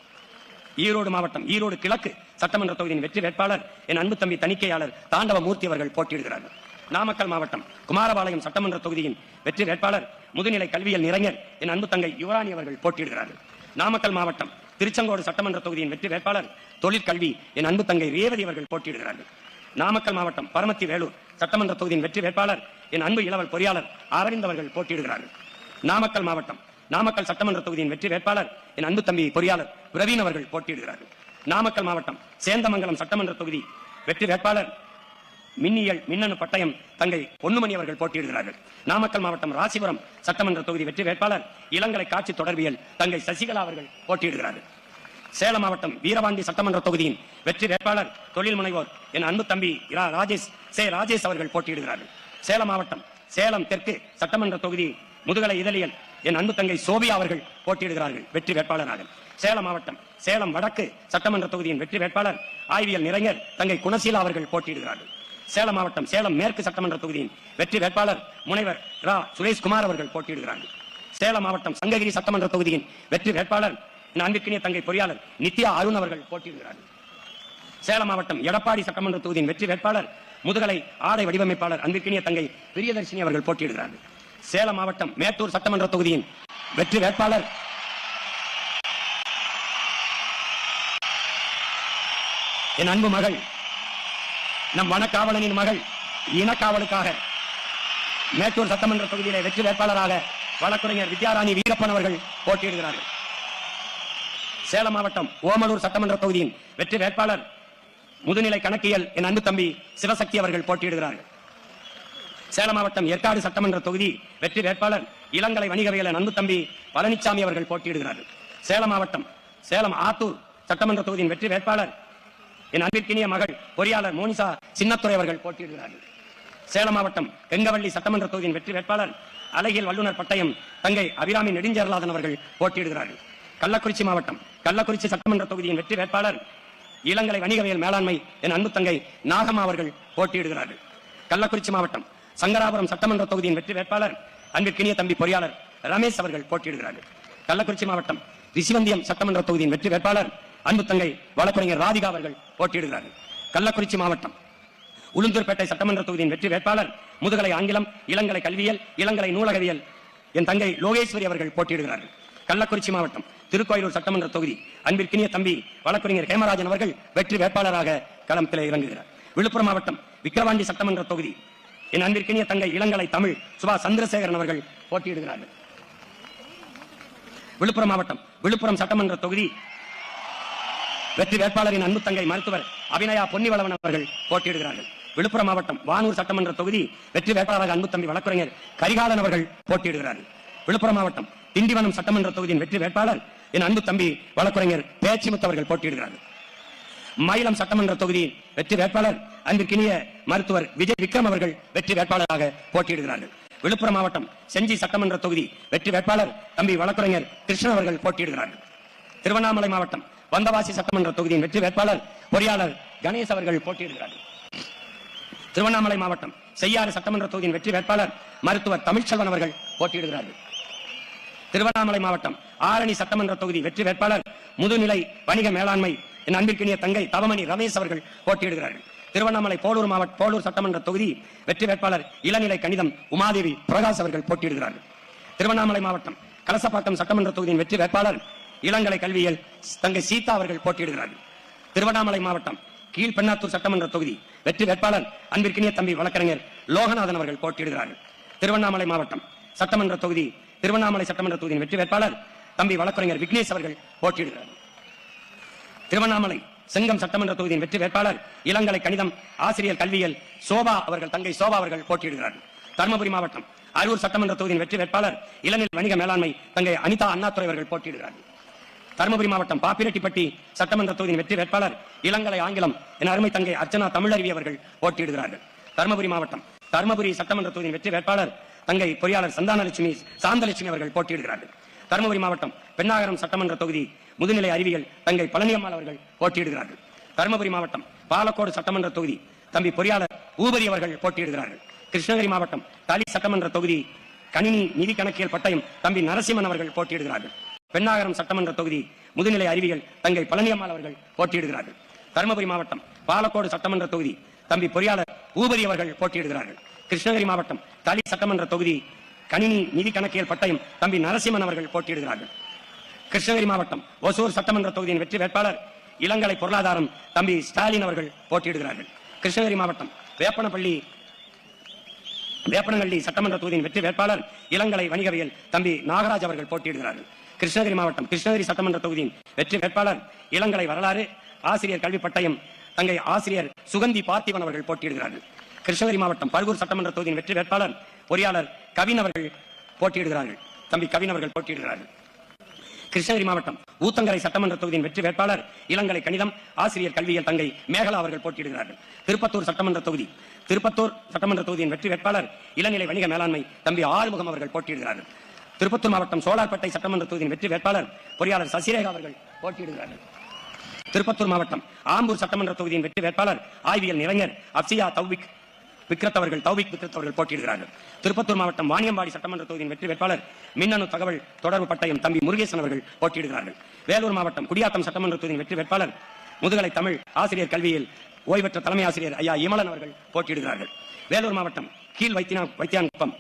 ஈரோடு மாவட்டம் ஈரோடு கிழக்கு சட்டமன்ற தொகுதியின் வெற்றி வேட்பாளர் என் அன்பு தம்பி தணிக்கையாளர் தாண்டவ மூர்த்தி அவர்கள் போட்டியிடுகிறார்கள். நாமக்கல் மாவட்டம் குமாரபாளையம் சட்டமன்ற தொகுதியின் வெற்றி வேட்பாளர் முதுநிலை கல்வியல் நிறைஞர் என் அன்பு தங்கை யுவராணி அவர்கள் போட்டியிடுகிறார்கள். நாமக்கல் மாவட்டம் திருச்செங்கோடு சட்டமன்ற தொகுதியின் வெற்றி வேட்பாளர் தொழிற்கல்வி என் அன்பு தங்கை ரேவதி அவர்கள் போட்டியிடுகிறார்கள். நாமக்கல் மாவட்டம் பரமத்தி வேலூர் சட்டமன்ற தொகுதியின் வெற்றி வேட்பாளர் என் அன்பு இளவல் பொறியாளர் அரவிந்த் அவர்கள் போட்டியிடுகிறார்கள். நாமக்கல் மாவட்டம் நாமக்கல் சட்டமன்ற தொகுதியின் வெற்றி வேட்பாளர் என் அன்பு தம்பி பொறியாளர் பிரவீன் அவர்கள் போட்டியிடுகிறார்கள். நாமக்கல் மாவட்டம் சேந்தமங்கலம் சட்டமன்ற தொகுதி வெற்றி வேட்பாளர் மின்னியல் மின்னணு பட்டயம் தங்கை பொன்னுமணி அவர்கள் போட்டியிடுகிறார்கள். நாமக்கல் மாவட்டம் ராசிபுரம் சட்டமன்ற தொகுதி வெற்றி வேட்பாளர் இளங்கலை காட்சி தொடர்பியல் தங்கை சசிகலா அவர்கள் போட்டியிடுகிறார்கள். சேலம் மாவட்டம் வீரபாண்டி சட்டமன்ற தொகுதியின் வெற்றி வேட்பாளர் தொழில் முனைவோர் என் அன்பு தம்பி ராஜேஷ் அவர்கள் போட்டியிடுகிறார்கள். சேலம் மாவட்டம் சேலம் தெற்கு சட்டமன்ற தொகுதி முதுகலை இதழியல் என் அன்பு தங்கை சோபியா அவர்கள் போட்டியிடுகிறார்கள் வெற்றி வேட்பாளராக. சேலம் மாவட்டம் சேலம் வடக்கு சட்டமன்ற தொகுதியின் வெற்றி வேட்பாளர் ஆய்வியல் நிறைஞர் தங்கை குணசீலா அவர்கள் போட்டியிடுகிறார்கள். சேலம் மாவட்டம் சேலம் மேற்கு சட்டமன்ற தொகுதியின் வெற்றி வேட்பாளர் முனைவர் சுரேஷ்குமார் அவர்கள் போட்டியிடுகிறார்கள். சேலம் மாவட்டம் சங்ககிரி சட்டமன்ற தொகுதியின் வெற்றி வேட்பாளர் அன்பிற்கினிய தங்கை பொறியாளர் நித்யா அருண் அவர்கள் போட்டியிடுகிறார்கள். சேலம் மாவட்டம் எடப்பாடி சட்டமன்ற தொகுதியின் வெற்றி வேட்பாளர் முதுகலை ஆடை வடிவமைப்பாளர் அன்பிற்கினிய தங்கை பிரியதர்ஷினி அவர்கள் போட்டியிடுகிறார்கள். சேலம் மாவட்டம் மேட்டூர் சட்டமன்ற தொகுதியின் வெற்றி வேட்பாளர் என் அன்பு மகள் நம் வனக்காவலனின் மகள் இனக்காவலுக்காக மேட்டூர் சட்டமன்ற தொகுதியிலே வெற்றி வேட்பாளராக வழக்கறிஞர் வித்யாராணி வீரப்பன் அவர்கள் போட்டியிடுகிறார்கள். சேலம் மாவட்டம் ஓமலூர் சட்டமன்ற தொகுதியின் வெற்றி வேட்பாளர் முதுநிலை கணக்கியல் என் அன்பு தம்பி சிவசக்தி அவர்கள் போட்டியிடுகிறார்கள். சேலம் மாவட்டம் ஏற்காடு சட்டமன்ற தொகுதி வெற்றி வேட்பாளர் இளங்கலை வணிகவியல் என் அன்பு தம்பி பழனிசாமி அவர்கள் போட்டியிடுகிறார்கள். சேலம் மாவட்டம் சேலம் ஆத்தூர் சட்டமன்ற தொகுதியின் வெற்றி வேட்பாளர் என் அன்பிற்கினிய மகள் பொறியாளர் மோனிசா சின்னத்துறை அவர்கள் போட்டியிடுகிறார்கள். சேலம் மாவட்டம் வெங்கவள்ளி சட்டமன்ற தொகுதியின் வெற்றி வேட்பாளர் அழகியல் வல்லுநர் பட்டயம் தங்கை அபிராமி நெடுஞ்சேரலாதன் அவர்கள் போட்டியிடுகிறார்கள். கள்ளக்குறிச்சி மாவட்டம் கள்ளக்குறிச்சி சட்டமன்ற தொகுதியின் வெற்றி வேட்பாளர் இளங்கலை வணிகவியல் மேலாண்மை என் அன்பு தங்கை நாகம்மா அவர்கள் போட்டியிடுகிறார்கள். கள்ளக்குறிச்சி மாவட்டம் சங்கராபுரம் சட்டமன்ற தொகுதியின் வெற்றி வேட்பாளர் அன்பிற்கினிய தம்பி பொறியாளர் ரமேஷ் அவர்கள் போட்டியிடுகிறார்கள். கள்ளக்குறிச்சி மாவட்டம் ரிஷிவந்தியம் சட்டமன்ற தொகுதியின் வெற்றி வேட்பாளர் அன்பு தங்கை வழக்கறிஞர் ராதிகா அவர்கள் போட்டியிடுகிறார்கள். கள்ளக்குறிச்சி மாவட்டம் உளுந்தூர்பேட்டை சட்டமன்ற தொகுதியின் வெற்றி வேட்பாளர் முதுகலை ஆங்கிலம் இளங்கலை கல்வியல் இளங்கலை நூலகவியல் என் தங்கை லோகேஸ்வரி அவர்கள் போட்டியிடுகிறார்கள். கள்ளக்குறிச்சி மாவட்டம் திருக்கோயிலூர் சட்டமன்ற தொகுதி அன்பிற்கினிய தம்பி வழக்கறிஞர் ஹேமராஜன் அவர்கள் வெற்றி வேட்பாளராக களத்தில் இறங்குகிறார். விழுப்புரம் மாவட்டம் விக்கிரவாண்டி சட்டமன்ற தொகுதி என் அன்பிற்கினிய தங்கை இளங்கலை தமிழ் சுபா சந்திரசேகரன் அவர்கள் போட்டியிடுகிறார்கள். விழுப்புரம் மாவட்டம் விழுப்புரம் சட்டமன்ற தொகுதி வெற்றி வேட்பாளரின் அன்பு தங்கை மருத்துவர் அபிநயா பொன்னிவளவன் அவர்கள் போட்டியிடுகிறார்கள். விழுப்புரம் மாவட்டம் வானூர் சட்டமன்ற தொகுதி வெற்றி வேட்பாளராக அன்பு தம்பி வழக்கறிஞர் கரிகாலன் அவர்கள் போட்டியிடுகிறார்கள். விழுப்புரம் மாவட்டம் திண்டிவனம் சட்டமன்ற தொகுதியின் வெற்றி வேட்பாளர் என் அன்பு தம்பி வழக்கறிஞர் பேச்சிமுத்து அவர்கள் போட்டியிடுகிறார்கள். மயிலம் சட்டமன்ற தொகுதி வெற்றி வேட்பாளர் அன்பிற்கினிய மருத்துவர் விஜய் விக்ரம் அவர்கள் வெற்றி வேட்பாளராக போட்டியிடுகிறார்கள். விழுப்புரம் மாவட்டம் செஞ்சி சட்டமன்ற தொகுதி வெற்றி வேட்பாளர் தம்பி வழக்கறிஞர் கிருஷ்ணன் அவர்கள் போட்டியிடுகிறார்கள். திருவண்ணாமலை மாவட்டம் வந்தவாசி சட்டமன்ற தொகுதியின் வெற்றி வேட்பாளர் பொறியாளர் கணேஷ் அவர்கள் போட்டியிடுகிறார்கள். திருவண்ணாமலை மாவட்டம் செய்யாறு சட்டமன்ற தொகுதியின் வெற்றி வேட்பாளர் மருத்துவர் தமிழ்ச்செல்வன் அவர்கள் போட்டியிடுகிறார்கள். திருவண்ணாமலை மாவட்டம் ஆரணி சட்டமன்ற தொகுதி வெற்றி வேட்பாளர் முதுநிலை வணிக மேலாண்மை என் அன்பிற்கினிய தங்கை தவமணி ரமேஷ் அவர்கள் போட்டியிடுகிறார்கள். திருவண்ணாமலை போலூர் சட்டமன்ற தொகுதி வெற்றி வேட்பாளர் இளநிலை கணிதம் உமாதேவி பிரகாஷ் அவர்கள் போட்டியிடுகிறார்கள். திருவண்ணாமலை மாவட்டம் கலசப்பாக்கம் சட்டமன்ற தொகுதியின் வெற்றி வேட்பாளர் இளங்கலை கல்வியல் தங்கை சீதா அவர்கள் போட்டியிடுகிறார்கள். திருவண்ணாமலை மாவட்டம் கீழ்பெண்ணாத்தூர் சட்டமன்ற தொகுதி வெற்றி வேட்பாளர் அன்பிற்கினிய தம்பி வழக்கறிஞர் லோகநாதன் அவர்கள் போட்டியிடுகிறார்கள். திருவண்ணாமலை மாவட்டம் சட்டமன்ற தொகுதி திருவண்ணாமலை சட்டமன்ற தொகுதியின் வெற்றி வேட்பாளர் தம்பி வழக்கறிஞர் விக்னேஷ் அவர்கள் போட்டியிடுகிறார்கள். திருவண்ணாமலை செங்கம் சட்டமன்ற தொகுதியின் வெற்றி வேட்பாளர் இளங்கலை கணிதம் ஆசிரியர் கல்வியல் சோபா அவர்கள் தங்கை சோபா அவர்கள் போட்டியிடுகிறார்கள். தருமபுரி மாவட்டம் அரூர் சட்டமன்ற தொகுதியின் வெற்றி வேட்பாளர் இளநிலை வணிக மேலாண்மை தங்கை அனிதா அண்ணாதுரை அவர்கள் போட்டியிடுகிறார்கள். தருமபுரி மாவட்டம் பாப்பிரெட்டிப்பட்டி சட்டமன்ற தொகுதியின் வெற்றி வேட்பாளர் இளங்கலை ஆங்கிலம் என் அருமை தங்கை அர்ச்சனா தமிழருவி அவர்கள் போட்டியிடுகிறார்கள். தருமபுரி மாவட்டம் தருமபுரி சட்டமன்ற தொகுதியின் வெற்றி வேட்பாளர் தங்கை பொறியாளர் சாந்தலட்சுமி அவர்கள் போட்டியிடுகிறார்கள். தருமபுரி மாவட்டம் பெண்ணாகரம் சட்டமன்ற தொகுதி முதுநிலை அறிவியல் தங்கை பழனியம்மாள் அவர்கள் போட்டியிடுகிறார்கள். தருமபுரி மாவட்டம் பாலக்கோடு சட்டமன்ற தொகுதி தம்பி பொறியாளர் பூபதி அவர்கள் போட்டியிடுகிறார்கள். கிருஷ்ணகிரி மாவட்டம் தளி சட்டமன்ற தொகுதி கணினி நிதி கணக்கியல் பட்டயம் தம்பி நரசிம்மன் அவர்கள் போட்டியிடுகிறார்கள். பெண்ணாகரம் சட்டமன்ற தொகுதி முதுநிலை அறிவியல் தங்கை பழனியம்மாள் அவர்கள் போட்டியிடுகிறார்கள். தருமபுரி மாவட்டம் பாலக்கோடு சட்டமன்ற தொகுதி தம்பி பொறியாளர் பூபதி அவர்கள் போட்டியிடுகிறார்கள். கிருஷ்ணகிரி மாவட்டம் தளி சட்டமன்ற தொகுதி கணினி நிதி கணக்கியல் பட்டயம் தம்பி நரசிம்மன் அவர்கள் போட்டியிடுகிறார்கள். கிருஷ்ணகிரி மாவட்டம் ஒசூர் சட்டமன்ற தொகுதியின் வெற்றி வேட்பாளர் இளங்கலை பொருளாதாரம் தம்பி ஸ்டாலின் அவர்கள் போட்டியிடுகிறார்கள். கிருஷ்ணகிரி மாவட்டம் வேப்பனங்கள்ளி சட்டமன்ற தொகுதியின் வெற்றி வேட்பாளர் இளங்கலை வணிகவியல் தம்பி நாகராஜ் அவர்கள் போட்டியிடுகிறார்கள். கிருஷ்ணகிரி மாவட்டம் கிருஷ்ணகிரி சட்டமன்ற தொகுதியின் வெற்றி வேட்பாளர் இளங்கலை வரலாறு ஆசிரியர் கல்வி பட்டயம் தங்கை ஆசிரியர் சுகந்தி பார்த்திபன் அவர்கள் போட்டியிடுகிறார்கள். கிருஷ்ணகிரி மாவட்டம் பர்கூர் சட்டமன்ற தொகுதியின் வெற்றி வேட்பாளர் பொறியாளர் கவின் அவர்கள் போட்டியிடுகிறார்கள். தம்பி கவின் அவர்கள் போட்டியிடுகிறார்கள். கிருஷ்ணகிரி மாவட்டம் ஊத்தங்கரை சட்டமன்ற தொகுதியின் வெற்றி வேட்பாளர் இளங்கலை கணிதம் ஆசிரியர் கல்வியல் தங்கை மேகலா அவர்கள் போட்டியிடுகிறார்கள். திருப்பத்தூர் சட்டமன்ற தொகுதியின் வெற்றி வேட்பாளர் இளநிலை வணிக மேலாண்மை தம்பி ஆறுமுகம் அவர்கள் போட்டியிடுகிறார்கள். திருப்பத்தூர் மாவட்டம் சோலார்பேட்டை சட்டமன்ற தொகுதியின் வெற்றி வேட்பாளர் பொறியாளர் சசிரேகா அவர்கள் போட்டியிடுகிறார்கள். திருப்பத்தூர் மாவட்டம் ஆம்பூர் சட்டமன்ற தொகுதியின் வெற்றி வேட்பாளர் ஆய்வியல் நிறைஞர் அப்சியா தௌபிக் விக்ரத் அவர்கள் போட்டியிடுகிறார்கள். திருப்பத்தூர் மாவட்டம் வாணியம்பாடி சட்டமன்ற தொகுதியின் வெற்றி வேட்பாளர் மின்னணு தகவல் தொடர்பு பட்டயம் தம்பி முருகேசன் அவர்கள் போட்டியிடுகிறார்கள். வேலூர் மாவட்டம் குடியாத்தம் சட்டமன்ற தொகுதியின் வெற்றி வேட்பாளர் முதுகலை தமிழ் ஆசிரியர் கல்வியில் ஓய்வற்ற தலைமை ஆசிரியர் ஐயா இமலன் அவர்கள் போட்டியிடுகிறார்கள். வேலூர் மாவட்டம் கீழ் வைத்தியான்குப்பம்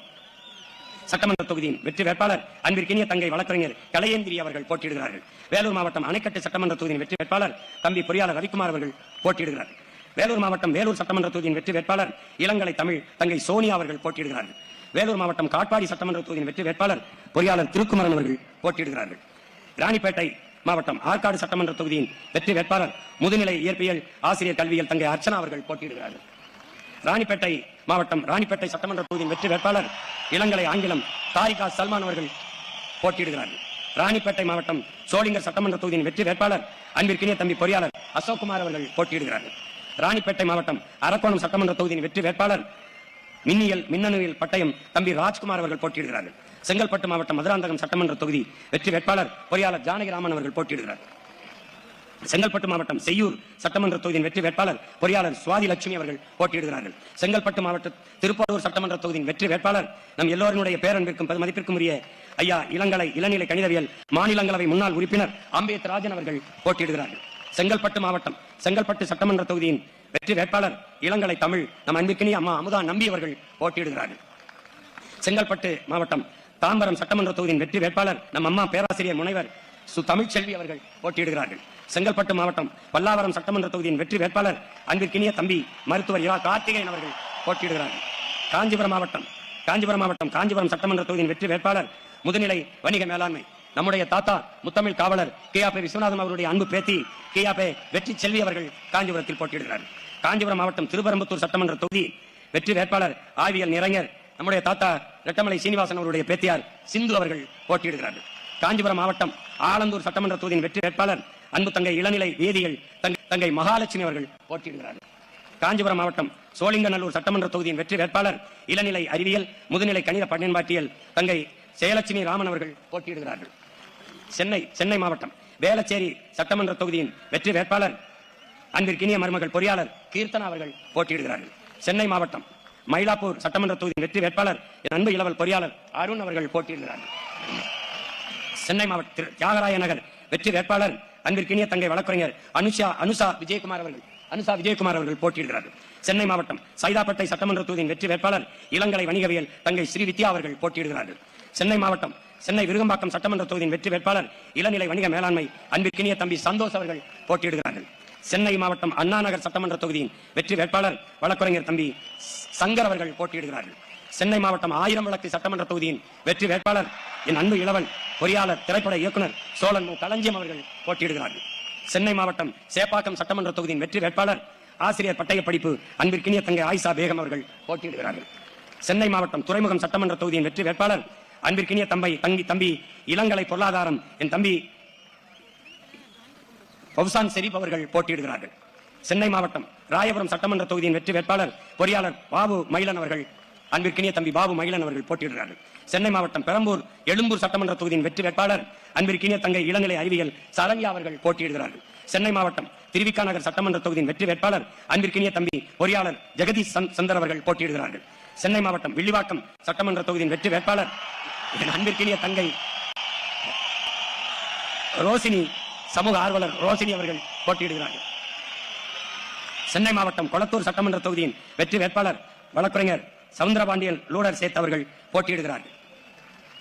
சட்டமன்ற தொகுதியின் வெற்றி வேட்பாளர் அன்பிற்கினிய தங்கை வழக்கறிஞர் கலையேந்திரி அவர்கள் போட்டியிடுகிறார்கள். வேலூர் மாவட்டம் அணைக்கட்டு சட்டமன்ற தொகுதியின் வெற்றி வேட்பாளர் தம்பி பொறியாளர் ரவிக்குமார் அவர்கள் போட்டியிடுகிறார்கள். வேலூர் மாவட்டம் வேலூர் சட்டமன்ற தொகுதியின் வெற்றி வேட்பாளர் இளங்கலை தமிழ் தங்கை சோனியா அவர்கள் போட்டியிடுகிறார்கள். வேலூர் மாவட்டம் காட்பாடி சட்டமன்ற தொகுதியின் வெற்றி வேட்பாளர் பொறியாளர் திருக்குமரன் அவர்கள் போட்டியிடுகிறார்கள். ராணிப்பேட்டை மாவட்டம் ஆற்காடு சட்டமன்ற தொகுதியின் வெற்றி வேட்பாளர் முதுநிலை இயற்பியல் ஆசிரியர் கல்வியல் தங்கை அர்ச்சனா அவர்கள் போட்டியிடுகிறார்கள். ராணிப்பேட்டை மாவட்டம் ராணிப்பேட்டை சட்டமன்ற தொகுதியின் வெற்றி வேட்பாளர் இளங்கலை ஆங்கிலம் தாரிகா சல்மான் அவர்கள் போட்டியிடுகிறார்கள். ராணிப்பேட்டை மாவட்டம் சோளிங்கர் சட்டமன்ற தொகுதியின் வெற்றி வேட்பாளர் அன்பிற்கினிய தம்பி பொறியாளர் அசோக்குமார் அவர்கள் போட்டியிடுகிறார்கள். ராணிப்பேட்டை மாவட்டம் அரக்கோணம் சட்டமன்ற தொகுதியின் வெற்றி வேட்பாளர் மின்னணுவியல் பட்டயம் தம்பி ராஜ்குமார் அவர்கள் போட்டியிடுகிறார்கள். செங்கல்பட்டு மாவட்டம் மதுராந்தகம் சட்டமன்ற தொகுதி வெற்றி வேட்பாளர் பொறியாளர் ஜானகிராமன் அவர்கள் போட்டியிடுகிறார். செங்கல்பட்டு மாவட்டம் செய்யூர் சட்டமன்ற தொகுதியின் வெற்றி வேட்பாளர் பொறியாளர் சுவாதி லட்சுமி அவர்கள் போட்டியிடுகிறார்கள். செங்கல்பட்டு மாவட்ட திருப்பூர் சட்டமன்ற தொகுதியின் வெற்றி வேட்பாளர் நம் எல்லோருடைய பேரன்பிற்கும் மதிப்பிற்கும் உரிய ஐயா இளநிலை கணிதவியல் மாநிலங்களவை முன்னாள் உறுப்பினர் அம்பேத் ராஜன் அவர்கள் போட்டியிடுகிறார்கள். செங்கல்பட்டு மாவட்டம் செங்கல்பட்டு சட்டமன்ற தொகுதியின் வெற்றி வேட்பாளர் இளங்கலை தமிழ் நம் அன்பிற்கினிய அம்மா அமுதா நம்பி அவர்கள் போட்டியிடுகிறார்கள். செங்கல்பட்டு மாவட்டம் தாம்பரம் சட்டமன்ற தொகுதியின் வெற்றி வேட்பாளர் நம் அம்மா பேராசிரியர் முனைவர் தமிழ்ச்செல்வி அவர்கள் போட்டியிடுகிறார்கள். செங்கல்பட்டு மாவட்டம் பல்லாவரம் சட்டமன்ற தொகுதியின் வெற்றி வேட்பாளர் அன்பிற்கினிய தம்பி மருத்துவர் இரா கார்த்திகேயன் அவர்கள் போட்டியிடுகிறார்கள். காஞ்சிபுரம் மாவட்டம் காஞ்சிபுரம் சட்டமன்ற தொகுதியின் வெற்றி வேட்பாளர் முதுநிலை வணிக மேலாண்மை நம்முடைய தாத்தா முத்தமிழ் காவலர் கே.ஆ.பே. விஸ்வநாதன் அவருடைய அன்பு பேத்தி கே.ஆ.பே. வெற்றி செல்வி அவர்கள் காஞ்சிபுரத்தில் போட்டியிடுகிறார்கள். காஞ்சிபுரம் மாவட்டம் திருப்பரம்புத்தூர் சட்டமன்ற தொகுதி வெற்றி வேட்பாளர் ஆய்வியல் நிறைஞர் நம்முடைய தாத்தா ரெட்டமலை சீனிவாசன் அவருடைய பேத்தியார் சிந்து அவர்கள் போட்டியிடுகிறார்கள். காஞ்சிபுரம் மாவட்டம் ஆலந்தூர் சட்டமன்ற தொகுதியின் வெற்றி வேட்பாளர் அன்பு தங்கை இளநிலை வேதிகள் தங்கை மகாலட்சுமி அவர்கள் போட்டியிடுகிறார்கள். காஞ்சிபுரம் மாவட்டம் சோழிங்கநல்லூர் சட்டமன்ற தொகுதியின் வெற்றி வேட்பாளர் இளநிலை அறிவியல் முதுநிலை கணித பயன்பாட்டியல் தங்கை செயலட்சுமி ராமன் அவர்கள் போட்டியிடுகிறார்கள். சென்னை மாவட்டம் வேளச்சேரி சட்டமன்ற தொகுதியின் வெற்றி வேட்பாளர் அன்பிற்கினிய மருமகள் பொறியாளர் கீர்த்தனா அவர்கள் போட்டியிடுகிறார்கள். சென்னை மாவட்டம் மயிலாப்பூர் சட்டமன்ற தொகுதியின் வெற்றி வேட்பாளர் என் அன்பு இளவல் பொறியாளர் அருண் அவர்கள் போட்டியிடுகிறார்கள். சென்னை மாவட்ட தியாகராய நகர் வெற்றி வேட்பாளர் அன்பிற்கினிய தங்கை வழக்கறிஞர் அனுஷா விஜயகுமார் அவர்கள் போட்டியிடுகிறார்கள். சென்னை மாவட்டம் சைதாப்பேட்டை சட்டமன்ற தொகுதியின் வெற்றி வேட்பாளர் இளங்கலை வணிகவியல் தங்கை ஸ்ரீ வித்யா அவர்கள் போட்டியிடுகிறார்கள். சென்னை மாவட்டம் சென்னை விருகம்பாக்கம் சட்டமன்ற தொகுதியின் வெற்றி வேட்பாளர் இளநிலை வணிக மேலாண்மை அன்பிற்கினிய தம்பி சந்தோஷ் அவர்கள் போட்டியிடுகிறார்கள். சென்னை மாவட்டம் அண்ணா நகர் சட்டமன்ற தொகுதியின் வெற்றி வேட்பாளர் வழக்கறிஞர் தம்பி சங்கர் அவர்கள் போட்டியிடுகிறார்கள். சென்னை மாவட்டம் 1000 விளக்கு சட்டமன்ற தொகுதியின் வெற்றி வேட்பாளர் என் அன்பு இளவல் பொறியாளர் திரைப்பட இயக்குனர் சோழன் களஞ்சியம் அவர்கள் போட்டியிடுகிறார்கள். சென்னை மாவட்டம் சேப்பாக்கம் சட்டமன்ற தொகுதியின் வெற்றி வேட்பாளர் ஆசிரியர் பட்டய படிப்பு அன்பிற்கினிய தங்கை ஆயிஷா பேகம் அவர்கள் போட்டியிடுகிறார்கள். சென்னை மாவட்டம் துறைமுகம் சட்டமன்ற தொகுதியின் வெற்றி வேட்பாளர் அன்பிற்கினிய தம்பி இளங்கலை பொருளாதாரம் என் தம்பி பவுசான் ஷெரீப் அவர்கள் போட்டியிடுகிறார்கள். சென்னை மாவட்டம் ராயபுரம் சட்டமன்ற தொகுதியின் வெற்றி வேட்பாளர் பொறியாளர் பாபு மயிலன் அவர்கள் அன்பிற்கினிய தம்பி பாபு மயிலன் அவர்கள் போட்டியிடுகிறார்கள். சென்னை மாவட்டம் பெரம்பூர் எழும்பூர் சட்டமன்ற தொகுதியின் வெற்றி வேட்பாளர் அன்பிற்கினிய தங்கை இளநிலை அறிவியல் சரண்யா அவர்கள் போட்டியிடுகிறார்கள். சென்னை மாவட்டம் திருவிக்கா நகர் சட்டமன்ற தொகுதியின் வெற்றி வேட்பாளர் அன்பிற்கினிய தம்பி பொறியாளர் ஜெகதீஷ் சந்தர் அவர்கள் போட்டியிடுகிறார்கள். சென்னை மாவட்டம் வில்லிவாக்கம் சட்டமன்ற தொகுதியின் வெற்றி வேட்பாளர் அன்பிற்கினிய தங்கை ரோசினி சமூக ஆர்வலர் ரோசினி அவர்கள் போட்டியிடுகிறார்கள். சென்னை மாவட்டம் கொளத்தூர் சட்டமன்ற தொகுதியின் வெற்றி வேட்பாளர் வழக்கறிஞர் சவுந்தரபாண்டியன் லூடர் சேத் அவர்கள் போட்டியிடுகிறார்கள்.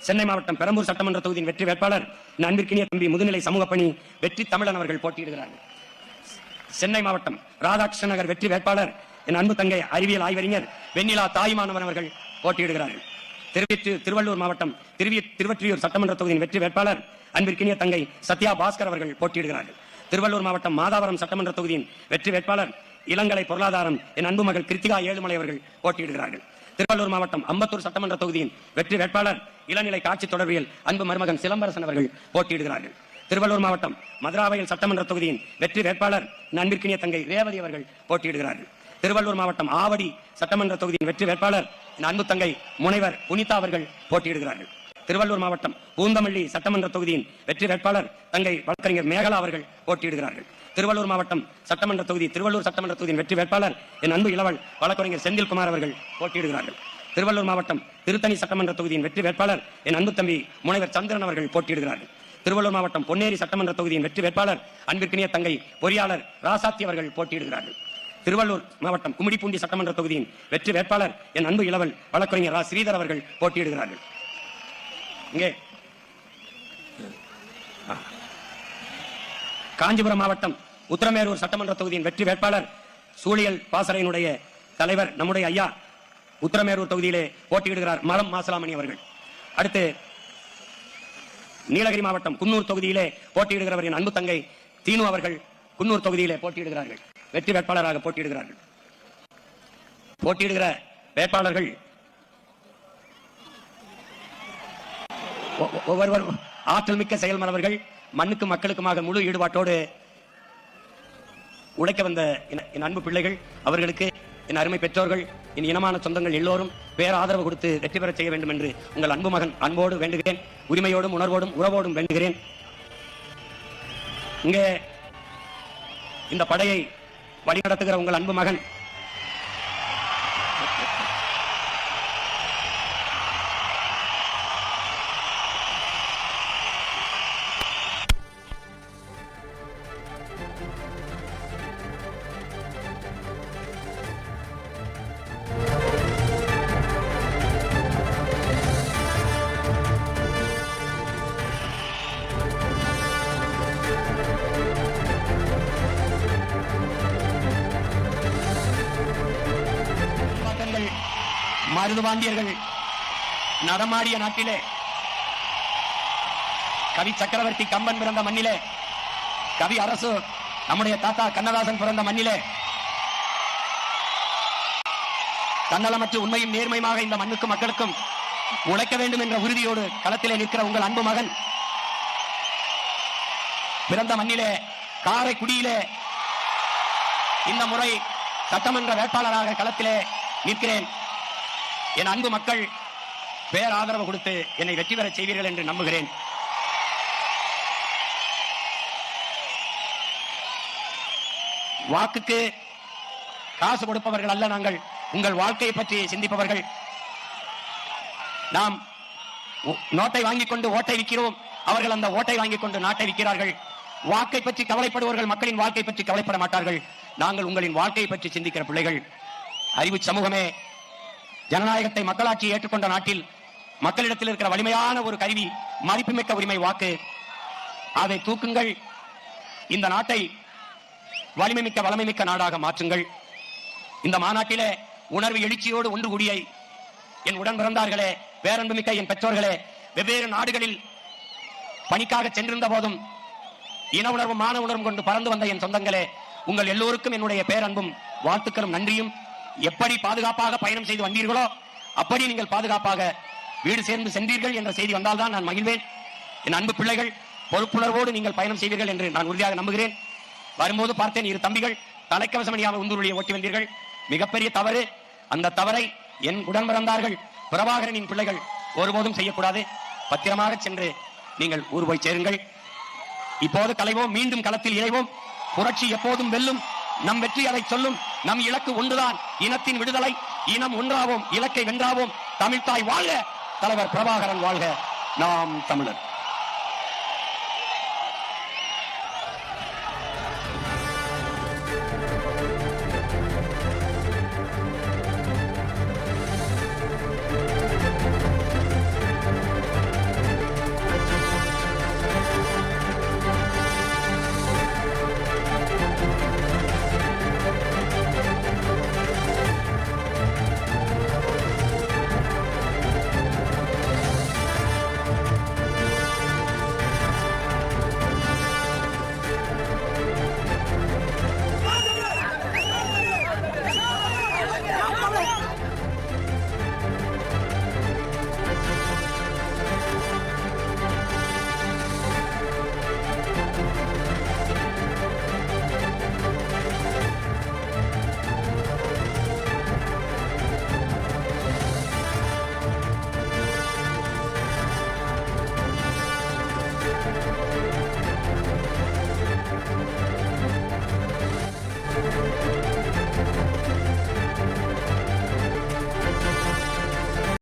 சென்னை மாவட்டம் பெரம்பூர் சட்டமன்ற தொகுதியின் வெற்றி வேட்பாளர் அன்பிற்கினிய தம்பி முதுநிலை சமூக பணி வெற்றி தமிழன் அவர்கள் போட்டியிடுகிறார்கள். சென்னை மாவட்டம் ராதாகிருஷ்ண நகர் வெற்றி வேட்பாளர் என் அன்பு தங்கை அறிவியல் ஆய்வறிஞர் வெண்ணிலா தாய்மானவன் அவர்கள் போட்டியிடுகிறார்கள். திருவள்ளூர் மாவட்டம் திருவற்றியூர் சட்டமன்ற தொகுதியின் வெற்றி வேட்பாளர் அன்பிற்கினிய தங்கை சத்யா பாஸ்கர் அவர்கள் போட்டியிடுகிறார்கள். திருவள்ளூர் மாவட்டம் மாதாவரம் சட்டமன்ற தொகுதியின் வெற்றி வேட்பாளர் இளங்கலை பொருளாதாரம் என் அன்பு மகள் கிருத்திகா ஏழுமலை அவர்கள் போட்டியிடுகிறார்கள். திருவள்ளூர் மாவட்டம் அம்பத்தூர் சட்டமன்ற தொகுதியின் வெற்றி வேட்பாளர் இளநிலை காட்சி தொடர்பியல் அன்பு மருமகன் சிலம்பரசன் அவர்கள் போட்டியிடுகிறார்கள். திருவள்ளூர் மாவட்டம் மதுராவயல் சட்டமன்ற தொகுதியின் வெற்றி வேட்பாளர் அன்பிற்கினிய தங்கை ரேவதி அவர்கள் போட்டியிடுகிறார்கள். திருவள்ளூர் மாவட்டம் ஆவடி சட்டமன்ற தொகுதியின் வெற்றி வேட்பாளர் அன்பு தங்கை முனைவர் புனிதா அவர்கள் போட்டியிடுகிறார்கள். திருவள்ளூர் மாவட்டம் பூந்தமல்லி சட்டமன்ற தொகுதியின் வெற்றி வேட்பாளர் தங்கை வழக்கறிஞர் மேகலா அவர்கள் போட்டியிடுகிறார்கள். திருவள்ளூர் மாவட்டம் சட்டமன்ற தொகுதி திருவள்ளூர் சட்டமன்ற தொகுதியின் வெற்றி வேட்பாளர் என் அன்பு இளவல் வழக்கறிஞர் செந்தில்குமார் அவர்கள் போட்டியிடுகிறார்கள். திருவள்ளூர் மாவட்டம் திருத்தணி சட்டமன்ற தொகுதியின் வெற்றி வேட்பாளர் என் அன்பு தம்பி முனைவர் சந்திரன் அவர்கள் போட்டியிடுகிறார்கள். திருவள்ளூர் மாவட்டம் பொன்னேரி சட்டமன்ற தொகுதியின் வெற்றி வேட்பாளர் அன்பிற்கினிய தங்கை பொறியாளர் ராசாத்தி அவர்கள் போட்டியிடுகிறார்கள். திருவள்ளூர் மாவட்டம் கும்மிடிப்பூண்டி சட்டமன்ற தொகுதியின் வெற்றி வேட்பாளர் என் அன்பு இளவல் வழக்கறிஞர் ரா ஸ்ரீதர் அவர்கள் போட்டியிடுகிறார்கள். இங்கே காஞ்சிபுரம் மாவட்டம் உத்தரமேரூர் சட்டமன்ற தொகுதியின் வெற்றி வேட்பாளர் சூழியல் பாசறையினுடைய தலைவர் நம்முடைய ஐயா உத்தரமேரூர் தொகுதியிலே போட்டியிடுகிறார் மலம் மாசலாமணி அவர்கள். அடுத்து நீலகிரி மாவட்டம் குன்னூர் தொகுதியிலே போட்டியிடுகிறவர் என் அன்பு தங்கை தீனு அவர்கள் குன்னூர் தொகுதியிலே போட்டியிடுகிறார்கள். வெற்றி வேட்பாளராக போட்டியிடுகிறார்கள். போட்டியிடுகிற வேட்பாளர்கள் ஒவ்வொருவர் ஆற்றல் மிக்க செயல்மறவர்கள், மண்ணுக்கு மக்களுக்குமாக முழு ஈடுபாட்டோடு உழைக்க வந்த என் அன்பு பிள்ளைகள். அவர்களுக்கு என் அருமை பெற்றோர்கள், என் இனமான சொந்தங்கள் எல்லோரும் பேராதரவு கொடுத்து வெற்றி பெற செய்ய வேண்டும் என்று உங்கள் அன்பு மகன் அன்போடு வேண்டுகிறேன். உரிமையோடும் உணர்வோடும் உறவோடும் வேண்டுகிறேன். இங்கே இந்த படையை வழிநடத்துகிற உங்கள் அன்பு மகன் மருதுபாண்டியர்கள் நடமாடிய நாட்டிலே, கவி சக்கரவர்த்தி கம்பன் பிறந்த மண்ணிலே, கவி அரசு நம்முடைய தாத்தா கண்ணதாசன் பிறந்த மண்ணிலே, தன்னலமற்ற உண்மையும் நேர்மையுமாக இந்த மண்ணுக்கும் மக்களுக்கும் உழைக்க வேண்டும் என்ற உறுதியோடு களத்திலே நிற்கிற உங்கள் அன்பு மகன் பிறந்த மண்ணிலே, காரைக்குடியிலே இந்த முறை சட்டமன்ற வேட்பாளராக களத்திலே நிற்கிறேன். என் அன்பு மக்கள் பேராதரவு கொடுத்து என்னை வெற்றி பெற செய்வீர்கள் என்று நம்புகிறேன். வாக்குக்கு காசு கொடுப்பவர்கள் அல்ல நாங்கள், உங்கள் வாழ்க்கையை பற்றி சிந்திப்பவர்கள். நாம் நோட்டை வாங்கிக் கொண்டு ஓட்டை விற்கிறோம், அவர்கள் அந்த ஓட்டை வாங்கிக் கொண்டு நாட்டை விற்கிறார்கள். வாக்கை பற்றி கவலைப்படுவர்கள் மக்களின் வாழ்க்கை பற்றி கவலைப்பட மாட்டார்கள். நாங்கள் உங்களின் வாழ்க்கையை பற்றி சிந்திக்கிற பிள்ளைகள். அறிவு சமூகமே, ஜனநாயகத்தை மக்களாட்சி ஏற்றுக்கொண்ட நாட்டில் மக்களிடத்தில் இருக்கிற வலிமையான ஒரு கருவி மதிப்புமிக்க உரிமை வாக்கு. அதை தூக்குங்கள், இந்த நாட்டை வலிமைமிக்க வளமைமிக்க நாடாக மாற்றுங்கள். இந்த மாநாட்டிலே உணர்வு எழுச்சியோடு ஒன்று கூடிய என் உடன் பிறந்தார்களே, பேரன்புமிக்க என் பெற்றோர்களே, வெவ்வேறு நாடுகளில் பணிக்காக சென்றிருந்த போதும் இன உணர்வும் மான உணர்வும் கொண்டு பறந்து வந்த என் சொந்தங்களே, உங்கள் எல்லோருக்கும் என்னுடைய பேரன்பும் வாழ்த்துக்களும் நன்றியும். எப்படி பாதுகாப்பாக பயணம் செய்து வந்தீர்களோ அப்படி நீங்கள் பாதுகாப்பாக வீடு சேர்ந்து சென்றீர்கள் என்ற செய்தி வந்தால்தான் நான் மகிழ்வேன். என் அன்பு பிள்ளைகள், பொறுப்புணர்வோடு நீங்கள் பயணம் செய்வீர்கள் என்று நான் உறுதியாக நம்புகிறேன். வரும்போது பார்த்தேன், இரு தம்பிகள் தலைக்கவசமணியாக உந்தூருடைய ஓட்டி வந்தீர்கள். மிகப்பெரிய தவறு. அந்த தவறை என் உடன் பிறந்தார்கள் பிரபாகரனின் பிள்ளைகள் ஒருபோதும் செய்யக்கூடாது. பத்திரமாக சென்று நீங்கள் ஊர் போய் சேருங்கள். இப்போது கலைவோம், மீண்டும் களத்தில் இணைவோம். புரட்சி எப்போதும் வெல்லும். நம் வெற்றி அதை சொல்லும். நம் இலக்கு ஒன்றுதான், இனத்தின் விடுதலை. இனம் ஒன்றாவோம், இலக்கை வென்றாவோம். தமிழ்தாய் வாழ்க, தலைவர் பிரபாகரன் வாழ்க. நாம் தமிழர்.